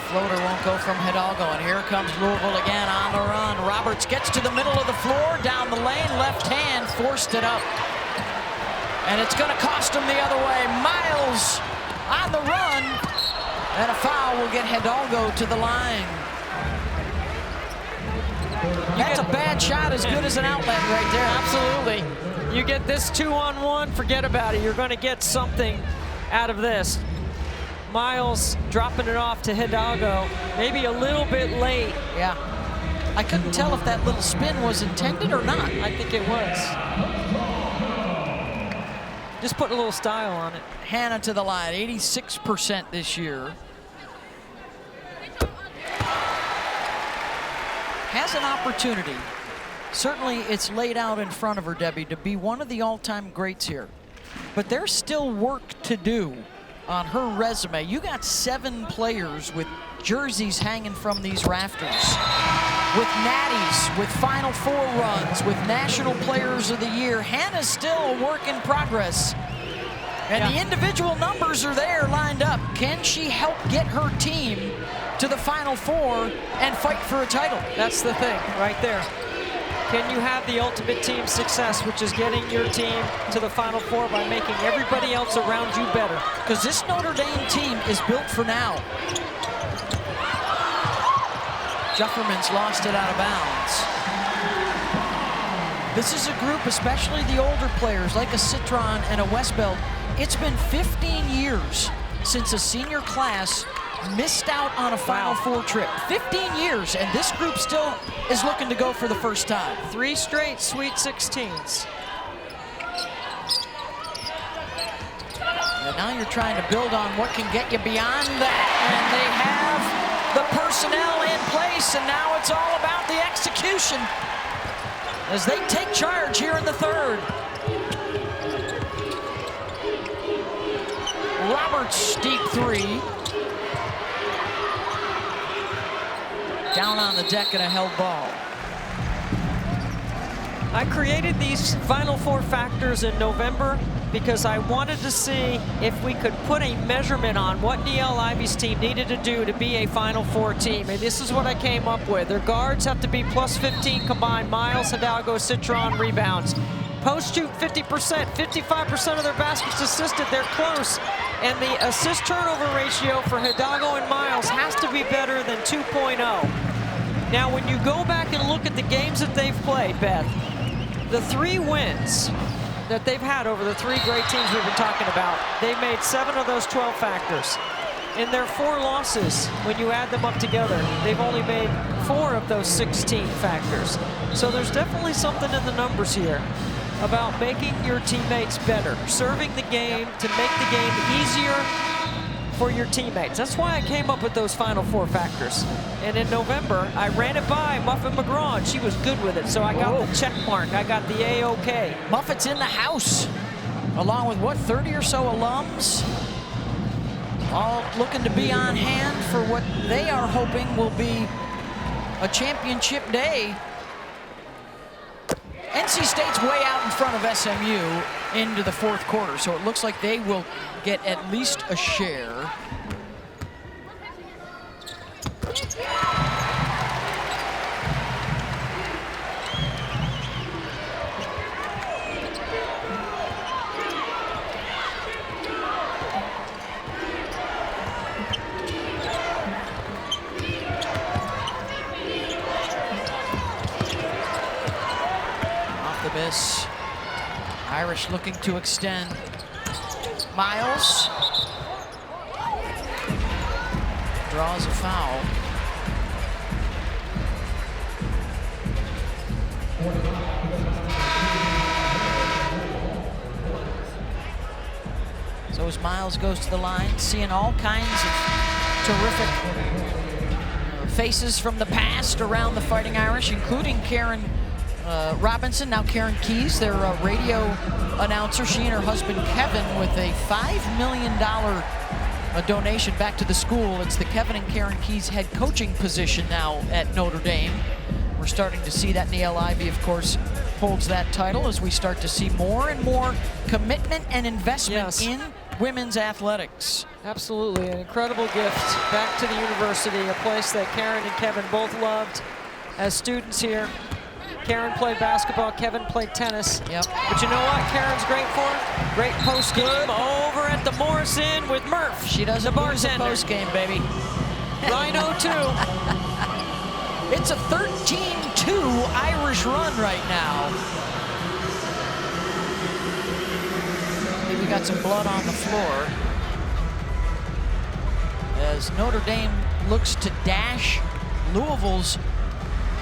Floater won't go from Hidalgo, and here comes Louisville again on the run. Roberts gets to the middle of the floor, down the lane, left hand, forced it up. And it's gonna cost him the other way. Miles on the run, and a foul will get Hidalgo to the line. That's a bad shot, as good as an outlet right there. Absolutely. You get this 2-on-1, forget about it. You're gonna get something out of this. Miles dropping it off to Hidalgo, maybe a little bit late. Yeah. I couldn't tell if that little spin was intended or not. I think it was. Just put a little style on it. Hannah to the line, 86% this year. Has an opportunity. Certainly it's laid out in front of her, Debbie, to be one of the all-time greats here. But there's still work to do on her resume. You got 7 players with jerseys hanging from these rafters, with natties, with Final Four runs, with National Players of the Year. Hannah's still a work in progress. And the individual numbers are there lined up. Can she help get her team to the Final Four and fight for a title? That's the thing right there. Can you have the ultimate team success, which is getting your team to the Final Four by making everybody else around you better? Because this Notre Dame team is built for now. Jeffermans lost it out of bounds. This is a group, especially the older players like a Citron and a Westbelt. It's been 15 years since a senior class missed out on a Final Four trip. 15 years, and this group still is looking to go for the first time. 3 straight Sweet 16s. And now you're trying to build on what can get you beyond that. And they have the personnel in place, and now it's all about the execution as they take charge here in the third. Roberts, deep three. Down on the deck and a held ball. I created these Final Four factors in November because I wanted to see if we could put a measurement on what Niele Ivey's team needed to do to be a Final Four team. And this is what I came up with. Their guards have to be plus 15 combined. Miles, Hidalgo, Citron, rebounds. Post shoot 50%, 55% of their baskets assisted. They're close. And the assist turnover ratio for Hidalgo and Miles has to be better than 2.0. Now, when you go back and look at the games that they've played, Beth, the 3 wins that they've had over the 3 great teams we've been talking about, they've made 7 of those 12 factors. In their 4 losses, when you add them up together, they've only made 4 of those 16 factors. So there's definitely something in the numbers here about making your teammates better, serving the game to make the game easier for your teammates. That's why I came up with those Final Four factors. And in November, I ran it by Muffet McGraw, and she was good with it. So I got the check mark. I got the A-OK. Muffet's in the house, along with, what, 30 or so alums? All looking to be on hand for what they are hoping will be a championship day. NC State's way out in front of SMU into the fourth quarter, so it looks like they will get at least a share. Miss. Irish looking to extend. Miles draws a foul. So as Miles goes to the line, seeing all kinds of terrific faces from the past around the Fighting Irish, including Karen Robinson, now Karen Keys, their radio announcer. She and her husband Kevin with a $5 million donation back to the school. It's the Kevin and Karen Keys head coaching position now at Notre Dame. We're starting to see that. Niele Ivey, of course, holds that title as we start to see more and more commitment and investment in women's athletics. Absolutely, an incredible gift back to the university, a place that Karen and Kevin both loved as students here. Karen played basketball, Kevin played tennis. Yep. But you know what Karen's great for? Great post-game over at the Morris Inn with Murph. She doesn't lose the post-game, baby. Rhino, too. It's a 13-2 Irish run right now. I think we got some blood on the floor as Notre Dame looks to dash Louisville's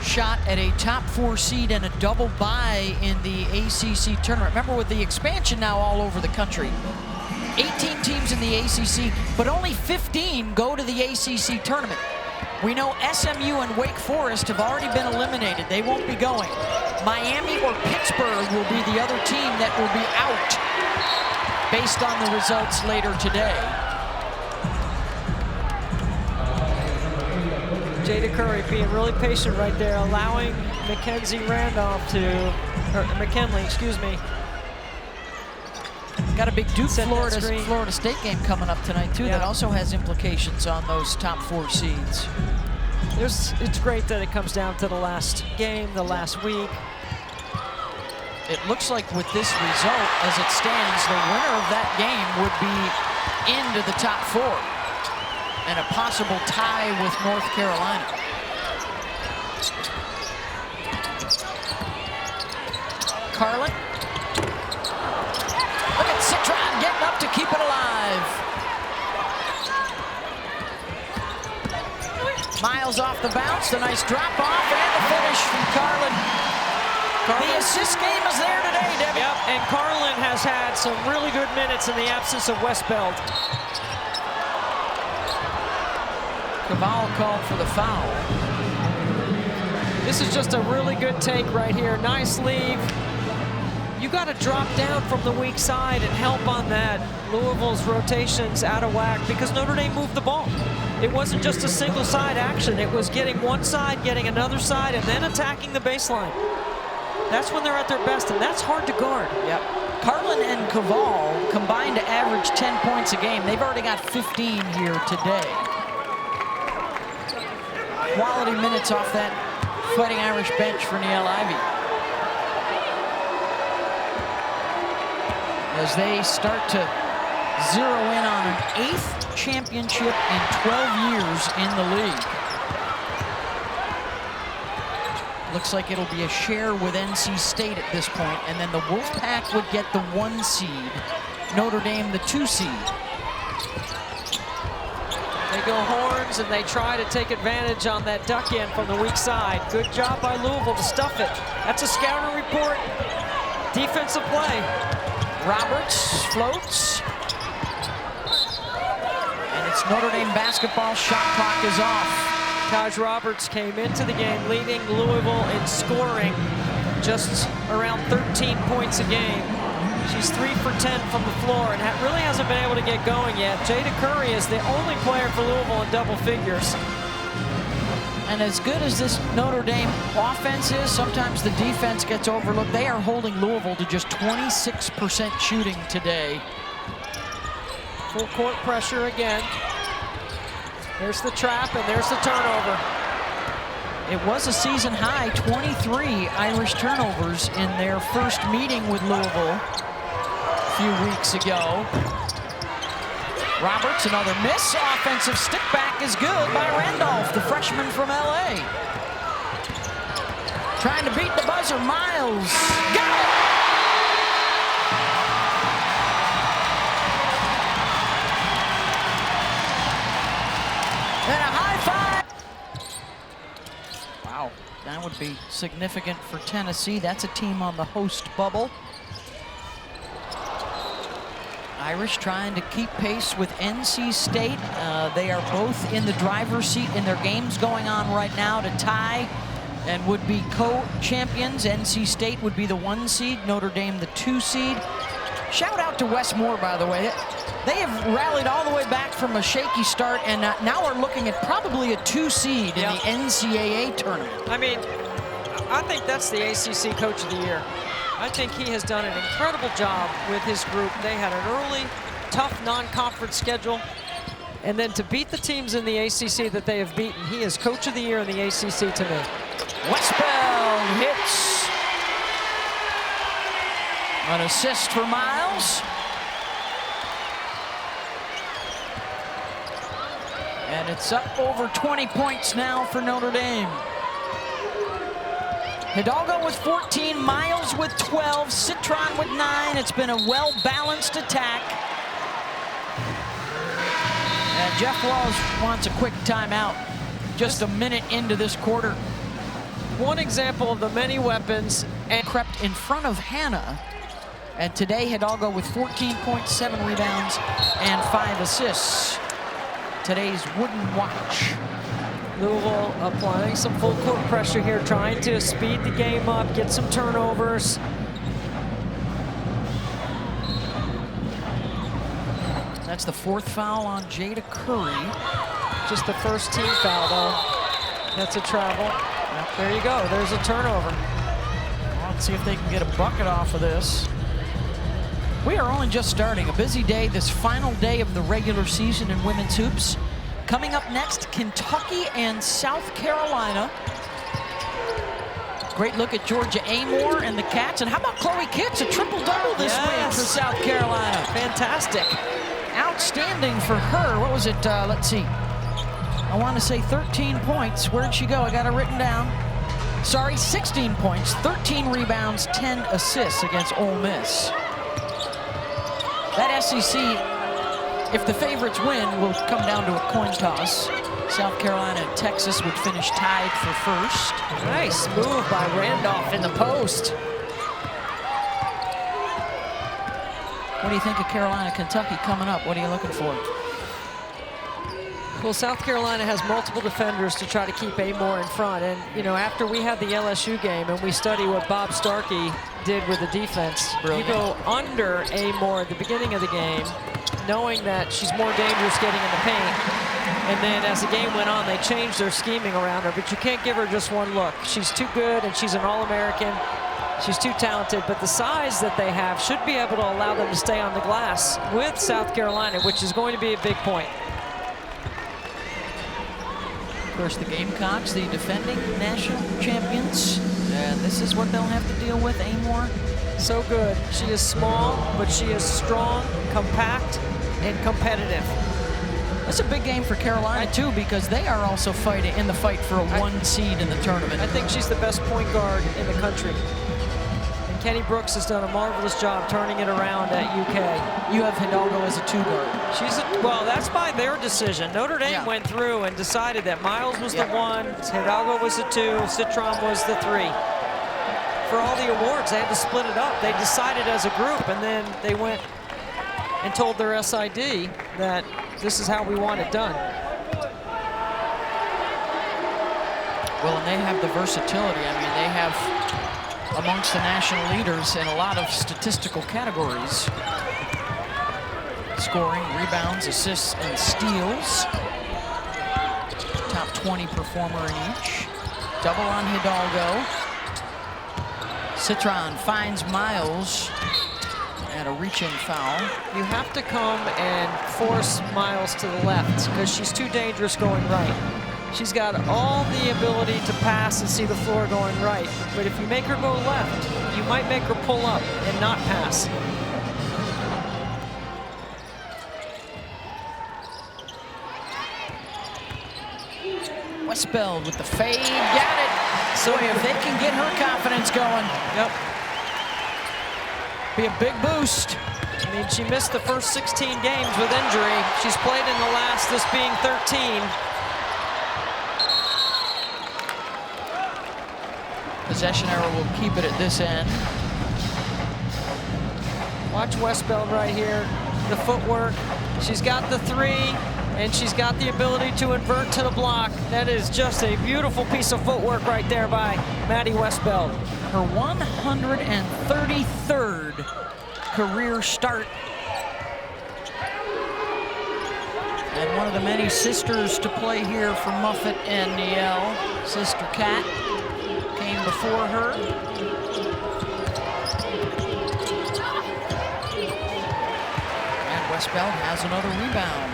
shot at a top 4 seed and a double bye in the ACC tournament. Remember, with the expansion now all over the country, 18 teams in the ACC, but only 15 go to the ACC tournament. We know SMU and Wake Forest have already been eliminated. They won't be going. Miami or Pittsburgh will be the other team that will be out based on the results later today. Jada Curry being really patient right there, allowing McKenzie Randolph to, or McKinley, excuse me. Got a big Duke Florida State game coming up tonight too, that also has implications on those top 4 seeds. It's great that it comes down to the last game, the last week. It looks like with this result, as it stands, the winner of that game would be into the top 4. And a possible tie with North Carolina. Carlin. Look at Citron getting up to keep it alive. Miles off the bounce, the nice drop off, and the finish from Carlin. The assist game is there today, Debbie. Yep, and Carlin has had some really good minutes in the absence of Westbeld. Cavallo called for the foul. This is just a really good take right here. Nice leave. You got to drop down from the weak side and help on that. Louisville's rotations out of whack because Notre Dame moved the ball. It wasn't just a single side action. It was getting one side, getting another side, and then attacking the baseline. That's when they're at their best, and that's hard to guard. Yep. Carlin and Cavallo combined to average 10 points a game. They've already got 15 here today. Quality minutes off that Fighting Irish bench for Niele Ivey. As they start to zero in on an 8th championship in 12 years in the league. Looks like it'll be a share with NC State at this point, and then the Wolfpack would get the 1 seed, Notre Dame the 2 seed. They go horns and they try to take advantage on that duck in from the weak side. Good job by Louisville to stuff it. That's a scouting report. Defensive play. Roberts floats. And it's Notre Dame basketball. Shot clock is off. Taj Roberts came into the game leading Louisville in scoring just around 13 points a game. She's 3 for 10 from the floor and really hasn't been able to get going yet. Jada Curry is the only player for Louisville in double figures. And as good as this Notre Dame offense is, sometimes the defense gets overlooked. They are holding Louisville to just 26% shooting today. Full court pressure again. There's the trap and there's the turnover. It was a season high 23 Irish turnovers in their first meeting with Louisville a few weeks ago. Roberts, another miss. Offensive stick back is good by Randolph, the freshman from LA. Trying to beat the buzzer, Miles. Got it! And a high five. Wow, that would be significant for Tennessee. That's a team on the host bubble. Irish trying to keep pace with NC State. They are both in the driver's seat in their games going on right now to tie and would be co-champions. NC State would be the 1 seed, Notre Dame the 2 seed. Shout out to Wes Moore, by the way. They have rallied all the way back from a shaky start and now are looking at probably a 2 seed in the NCAA tournament. I mean, I think that's the ACC Coach of the Year. I think he has done an incredible job with his group. They had an early, tough non-conference schedule. And then to beat the teams in the ACC that they have beaten, he is Coach of the Year in the ACC to me. Westbeld hits. An assist for Miles. And it's up over 20 points now for Notre Dame. Hidalgo with 14, Miles with 12, Citron with 9. It's been a well-balanced attack. And Jeff Walls wants a quick timeout. Just a minute into this quarter. One example of the many weapons. And crept in front of Hannah. And today Hidalgo with 14.7 rebounds and 5 assists. Today's wooden watch. Louisville applying some full court pressure here, trying to speed the game up, get some turnovers. That's the 4th foul on Jada Curry. Just the first team foul, though. That's a travel. There you go. There's a turnover. Well, let's see if they can get a bucket off of this. We are only just starting. A busy day, this final day of the regular season in women's hoops. Coming up next, Kentucky and South Carolina. Great look at Georgia Amore and the Cats. And how about Chloe Kitts? A triple-double this week for South Carolina. Fantastic. Outstanding for her. What was it? Let's see. I want to say 13 points. Where'd she go? I got it written down. Sorry, 16 points, 13 rebounds, 10 assists against Ole Miss. That SEC, if the favorites win, will come down to a coin toss. South Carolina and Texas would finish tied for first. Nice move by Randolph in the post. What do you think of Carolina, Kentucky coming up? What are you looking for? Well, South Carolina has multiple defenders to try to keep Amore in front. And, you know, after we had the LSU game and we study what Bob Starkey did with the defense, Brilliant. You go under Amore at the beginning of the game, knowing that she's more dangerous getting in the paint. And then as the game went on, they changed their scheming around her. But you can't give her just one look. She's too good, and she's an All-American. She's too talented, but the size that they have should be able to allow them to stay on the glass with South Carolina, which is going to be a big point. Of course, the Gamecocks, the defending national champions, and this is what they'll have to deal with. Amore, so good. She is small, but she is strong, compact, and competitive. It's a big game for Carolina, too, because they are also fighting in the fight for a 1 seed in the tournament. I think she's the best point guard in the country. And Kenny Brooks has done a marvelous job turning it around at UK. You have Hidalgo as a 2 guard. Well, that's by their decision. Notre Dame went through and decided that Miles was the 1, Hidalgo was the 2, Citron was the 3. For all the awards, they had to split it up. They decided as a group, and then they went and told their SID that this is how we want it done. Well, and they have the versatility. I mean, they have amongst the national leaders in a lot of statistical categories. Scoring, rebounds, assists, and steals. Top 20 performer in each. Double on Hidalgo. Citron finds Miles at a reach-in foul. You have to come and force Miles to the left because she's too dangerous going right. She's got all the ability to pass and see the floor going right. But if you make her go left, you might make her pull up and not pass. Westbeld with the fade, got it. So if they can get her confidence going, be a big boost. I mean, she missed the first 16 games with injury. She's played in the last, this being 13. Possession arrow will keep it at this end. Watch Westbeld right here, the footwork. She's got the 3, and she's got the ability to invert to the block. That is just a beautiful piece of footwork right there by Maddie Westbeld. Her 133rd career start. And one of the many sisters to play here for Muffet and Niel. Sister Kat came before her. And Westbeld has another rebound.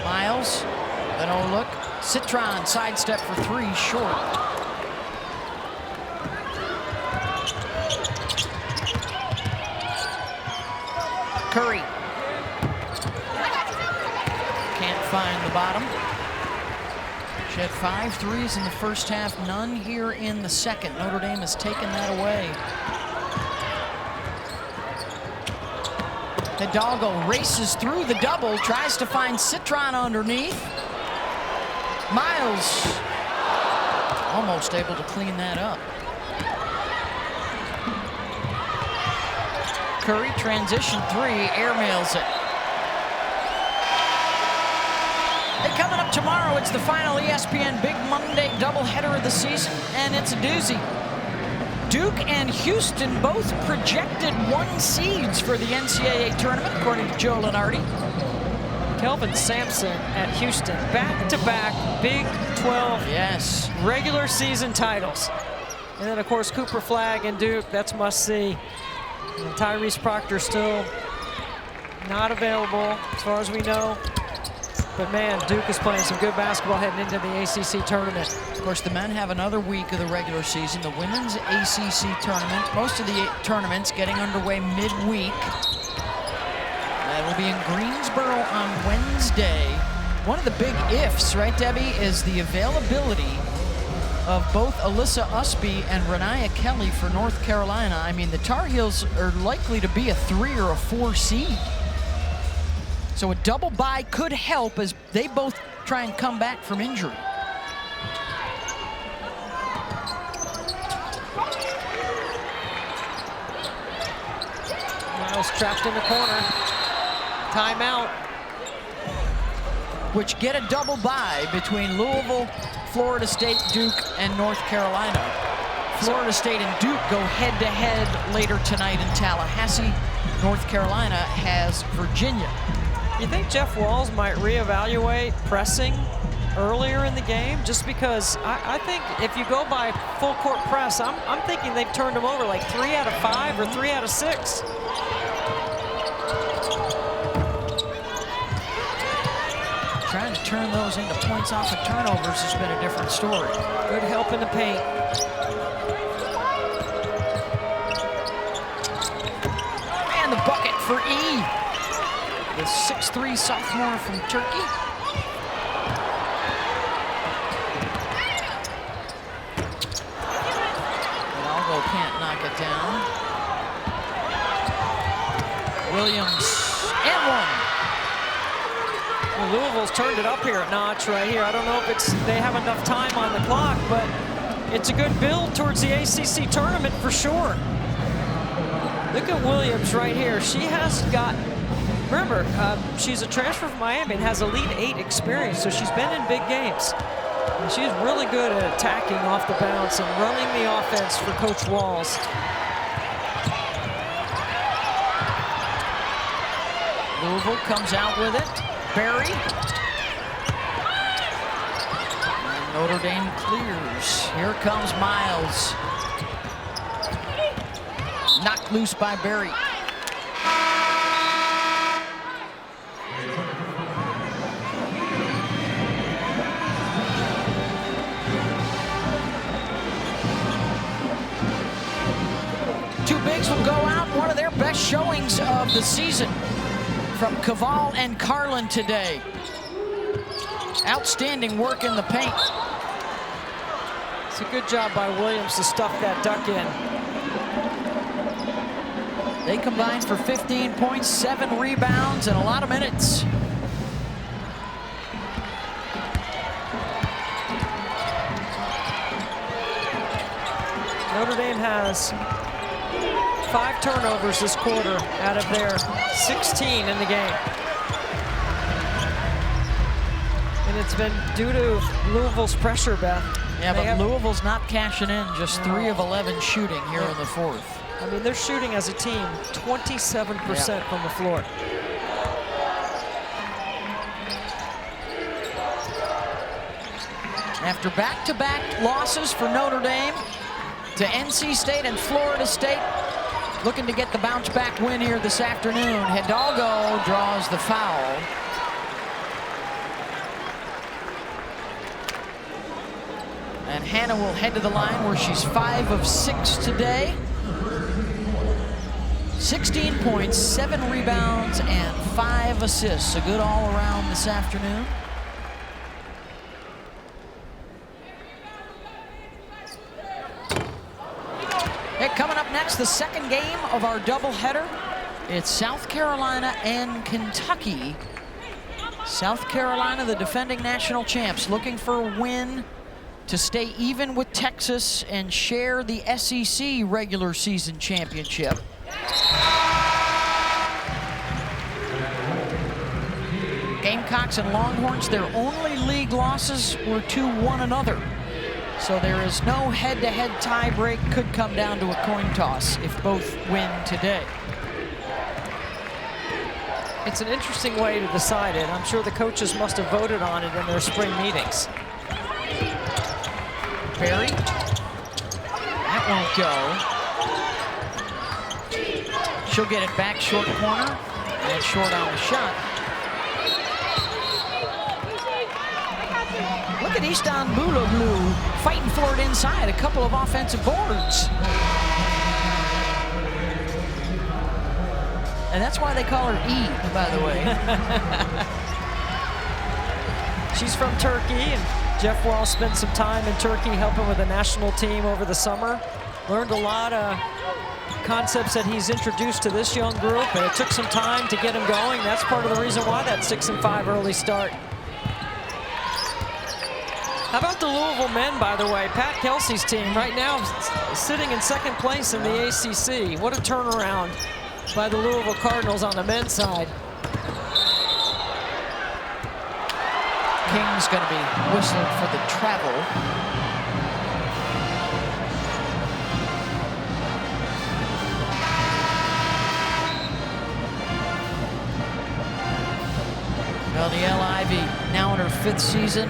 Miles, the no look. Citron sidestep for 3, short. Curry. Can't find the bottom. She had 5 threes in the first half, none here in the second. Notre Dame has taken that away. Hidalgo races through the double, tries to find Citron underneath. Miles almost able to clean that up. Curry, transition 3, airmails it. Hey, coming up tomorrow, it's the final ESPN Big Monday doubleheader of the season, and it's a doozy. Duke and Houston both projected 1 seeds for the NCAA tournament, according to Joe Lenardi. Kelvin Sampson at Houston, back-to-back Big 12 regular season titles. And then, of course, Cooper Flagg and Duke, that's must-see. And Tyrese Proctor still not available, as far as we know. But, man, Duke is playing some good basketball heading into the ACC tournament. Of course, the men have another week of the regular season. The women's ACC tournament, most of the tournaments getting underway midweek. That will be in Greensboro on Wednesday. One of the big ifs, right, Debbie, is the availability of both Alyssa Usby and Renaya Kelly for North Carolina. I mean, the Tar Heels are likely to be a 3 or a 4 seed. So a double bye could help as they both try and come back from injury. Miles trapped in the corner. Timeout. which get a double bye between Louisville, Florida State, Duke, and North Carolina. Florida State and Duke go head-to-head later tonight in Tallahassee. North Carolina has Virginia. You think Jeff Walz might reevaluate pressing earlier in the game? Just because I think if you go by full court press, I'm thinking they've turned them over like 3 out of 5 or 3 out of 6. Trying to turn those into points off of turnovers has been a different story. Good help in the paint. And the bucket for E. The 6'3" sophomore from Turkey. Hidalgo can't knock it down. Williams and one. Well, Louisville's turned it up here a notch right here. I don't know if they have enough time on the clock, but it's a good build towards the ACC tournament for sure. Look at Williams right here. She has got, remember, she's a transfer from Miami and has Elite 8 experience, so she's been in big games. And she's really good at attacking off the bounce and running the offense for Coach Walz. Louisville comes out with it. Berry. And Notre Dame clears. Here comes Miles. Knocked loose by Berry. Two bigs will go out. One of their best showings of the season from Caval and Carlin today. Outstanding work in the paint. It's a good job by Williams to stuff that duck in. They combined for 15 points, 7 rebounds, and a lot of minutes. Notre Dame has 5 turnovers this quarter out of their 16 in the game. And it's been due to Louisville's pressure, Beth. Yeah, but Louisville's not cashing in, just 3 of 11 shooting here in the fourth. I mean, they're shooting as a team 27% from the floor. After back-to-back losses for Notre Dame to NC State and Florida State, looking to get the bounce-back win here this afternoon. Hidalgo draws the foul. And Hannah will head to the line where she's 5 of 6 today. 16 points, 7 rebounds, and 5 assists. A good all-around this afternoon. Hey, coming up next, the second game of our doubleheader. It's South Carolina and Kentucky. South Carolina, the defending national champs, looking for a win to stay even with Texas and share the SEC regular season championship. Gamecocks and Longhorns, their only league losses were to one another. So there is no head-to-head tiebreak. Could come down to a coin toss if both win today. It's an interesting way to decide it. I'm sure the coaches must have voted on it in their spring meetings. Berry. That won't go. She'll get it back short corner. And short on the shot. Look at Istanbul fighting for it inside. A couple of offensive boards. And that's why they call her E, by the way. She's from Turkey, and Jeff Walz spent some time in Turkey helping with the national team over the summer. Learned a lot of concepts that he's introduced to this young group, and it took some time to get him going. That's part of the reason why that 6-5 early start. How about the Louisville men, by the way? Pat Kelsey's team right now sitting in second place in the ACC. What a turnaround by the Louisville Cardinals on the men's side. King's going to be whistling for the travel. Well, Niele Ivey now in her 5th season,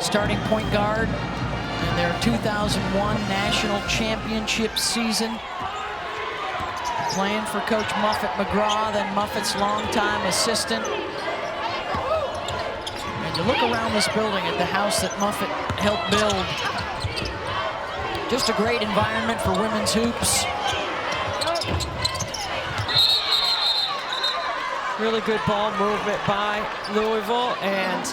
starting point guard in their 2001 national championship season. Playing for Coach Muffet McGraw, then Muffet's longtime assistant. And you look around this building at the house that Muffet helped build. Just a great environment for women's hoops. Really good ball movement by Louisville, and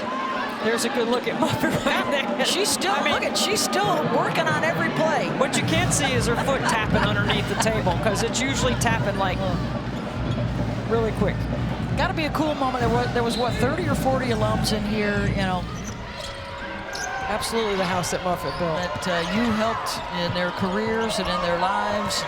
there's a good look at Muffet right there. She's still, she's still working on every play. What you can't see is her foot tapping underneath the table, because it's usually tapping like really quick. Got to be a cool moment. There was what, 30 or 40 alums in here, you know. Absolutely the house that Muffet built. That you helped in their careers and in their lives.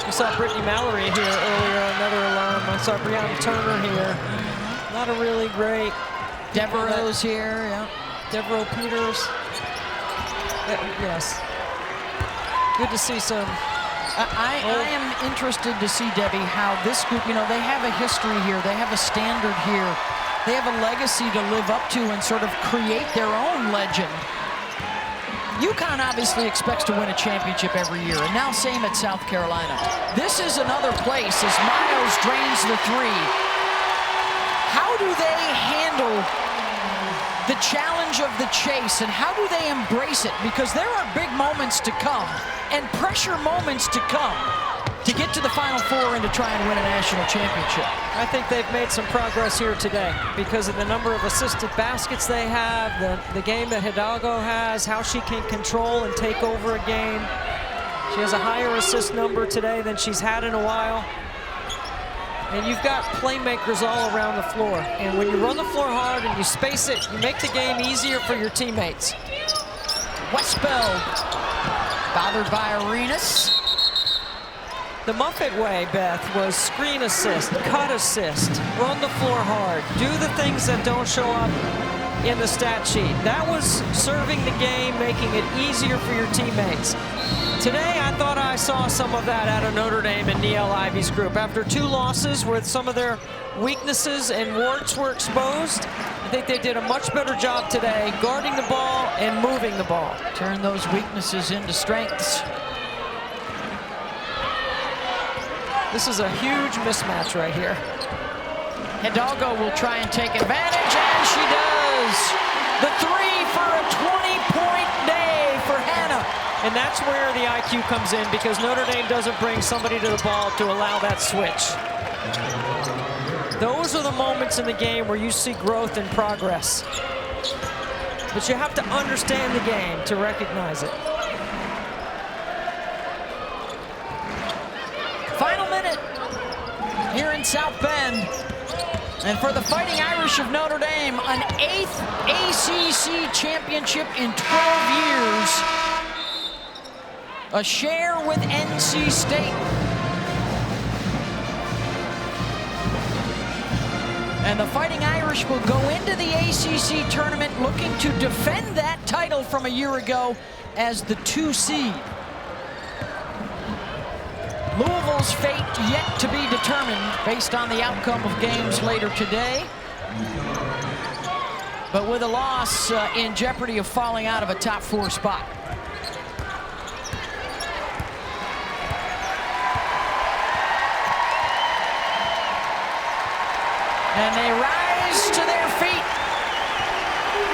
We saw Brittany Mallory here earlier, another alum. I saw Brianna Turner here. A lot of really great. Devereaux's here, yeah. Devereaux Peters. Yes. Good to see some. I am interested to see, Debbie, how this group, you know, they have a history here. They have a standard here. They have a legacy to live up to and sort of create their own legend. UConn obviously expects to win a championship every year, and now same at South Carolina. This is another place as Miles drains the 3. How do they handle the challenge of the chase, and how do they embrace it? Because there are big moments to come and pressure moments to come to get to the Final Four and to try and win a national championship. I think they've made some progress here today because of the number of assisted baskets they have, the game that Hidalgo has, how she can control and take over a game. She has a higher assist number today than she's had in a while. And you've got playmakers all around the floor. And when you run the floor hard and you space it, you make the game easier for your teammates. Westbell, bothered by Arenas. The Muffet way, Beth, was screen assist, cut assist, run the floor hard, do the things that don't show up in the stat sheet. That was serving the game, making it easier for your teammates. Today, I thought I saw some of that out of Notre Dame and Niele Ivey's group. After 2 losses where some of their weaknesses and warts were exposed, I think they did a much better job today guarding the ball and moving the ball. Turn those weaknesses into strengths. This is a huge mismatch right here. Hidalgo will try and take advantage, and she does. The 3 for a 20-point day for Hannah. And that's where the IQ comes in, because Notre Dame doesn't bring somebody to the ball to allow that switch. Those are the moments in the game where you see growth and progress. But you have to understand the game to recognize it. Final minute here in South Bend. And for the Fighting Irish of Notre Dame, an 8th ACC championship in 12 years. A share with NC State. And the Fighting Irish will go into the ACC tournament looking to defend that title from a year ago as the 2 seed. Louisville's fate yet to be determined based on the outcome of games later today. But with a loss in jeopardy of falling out of a top 4 spot. And they rise to their feet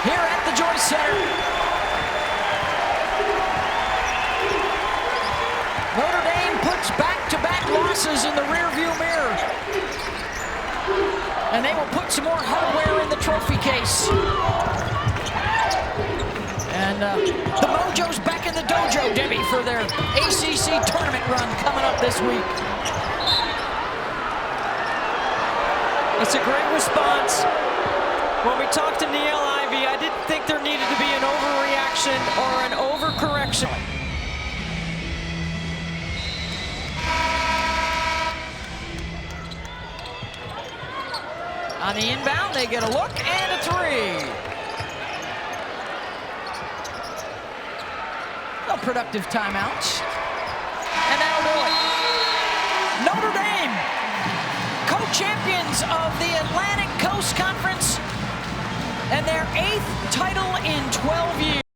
here at the Joyce Center. Notre Dame puts back-to-back losses in the rearview mirror. And they will put some more hardware in the trophy case. And the mojo's back in the dojo, Debbie, for their ACC tournament run coming up this week. It's a great response. When we talked to Niele Ivey, I didn't think there needed to be an overreaction or an overcorrection. On the inbound, they get a look and a three. No productive timeouts. And that'll do it. Notre Dame, co-champions of the Atlantic Coast Conference, and their 8th title in 12 years.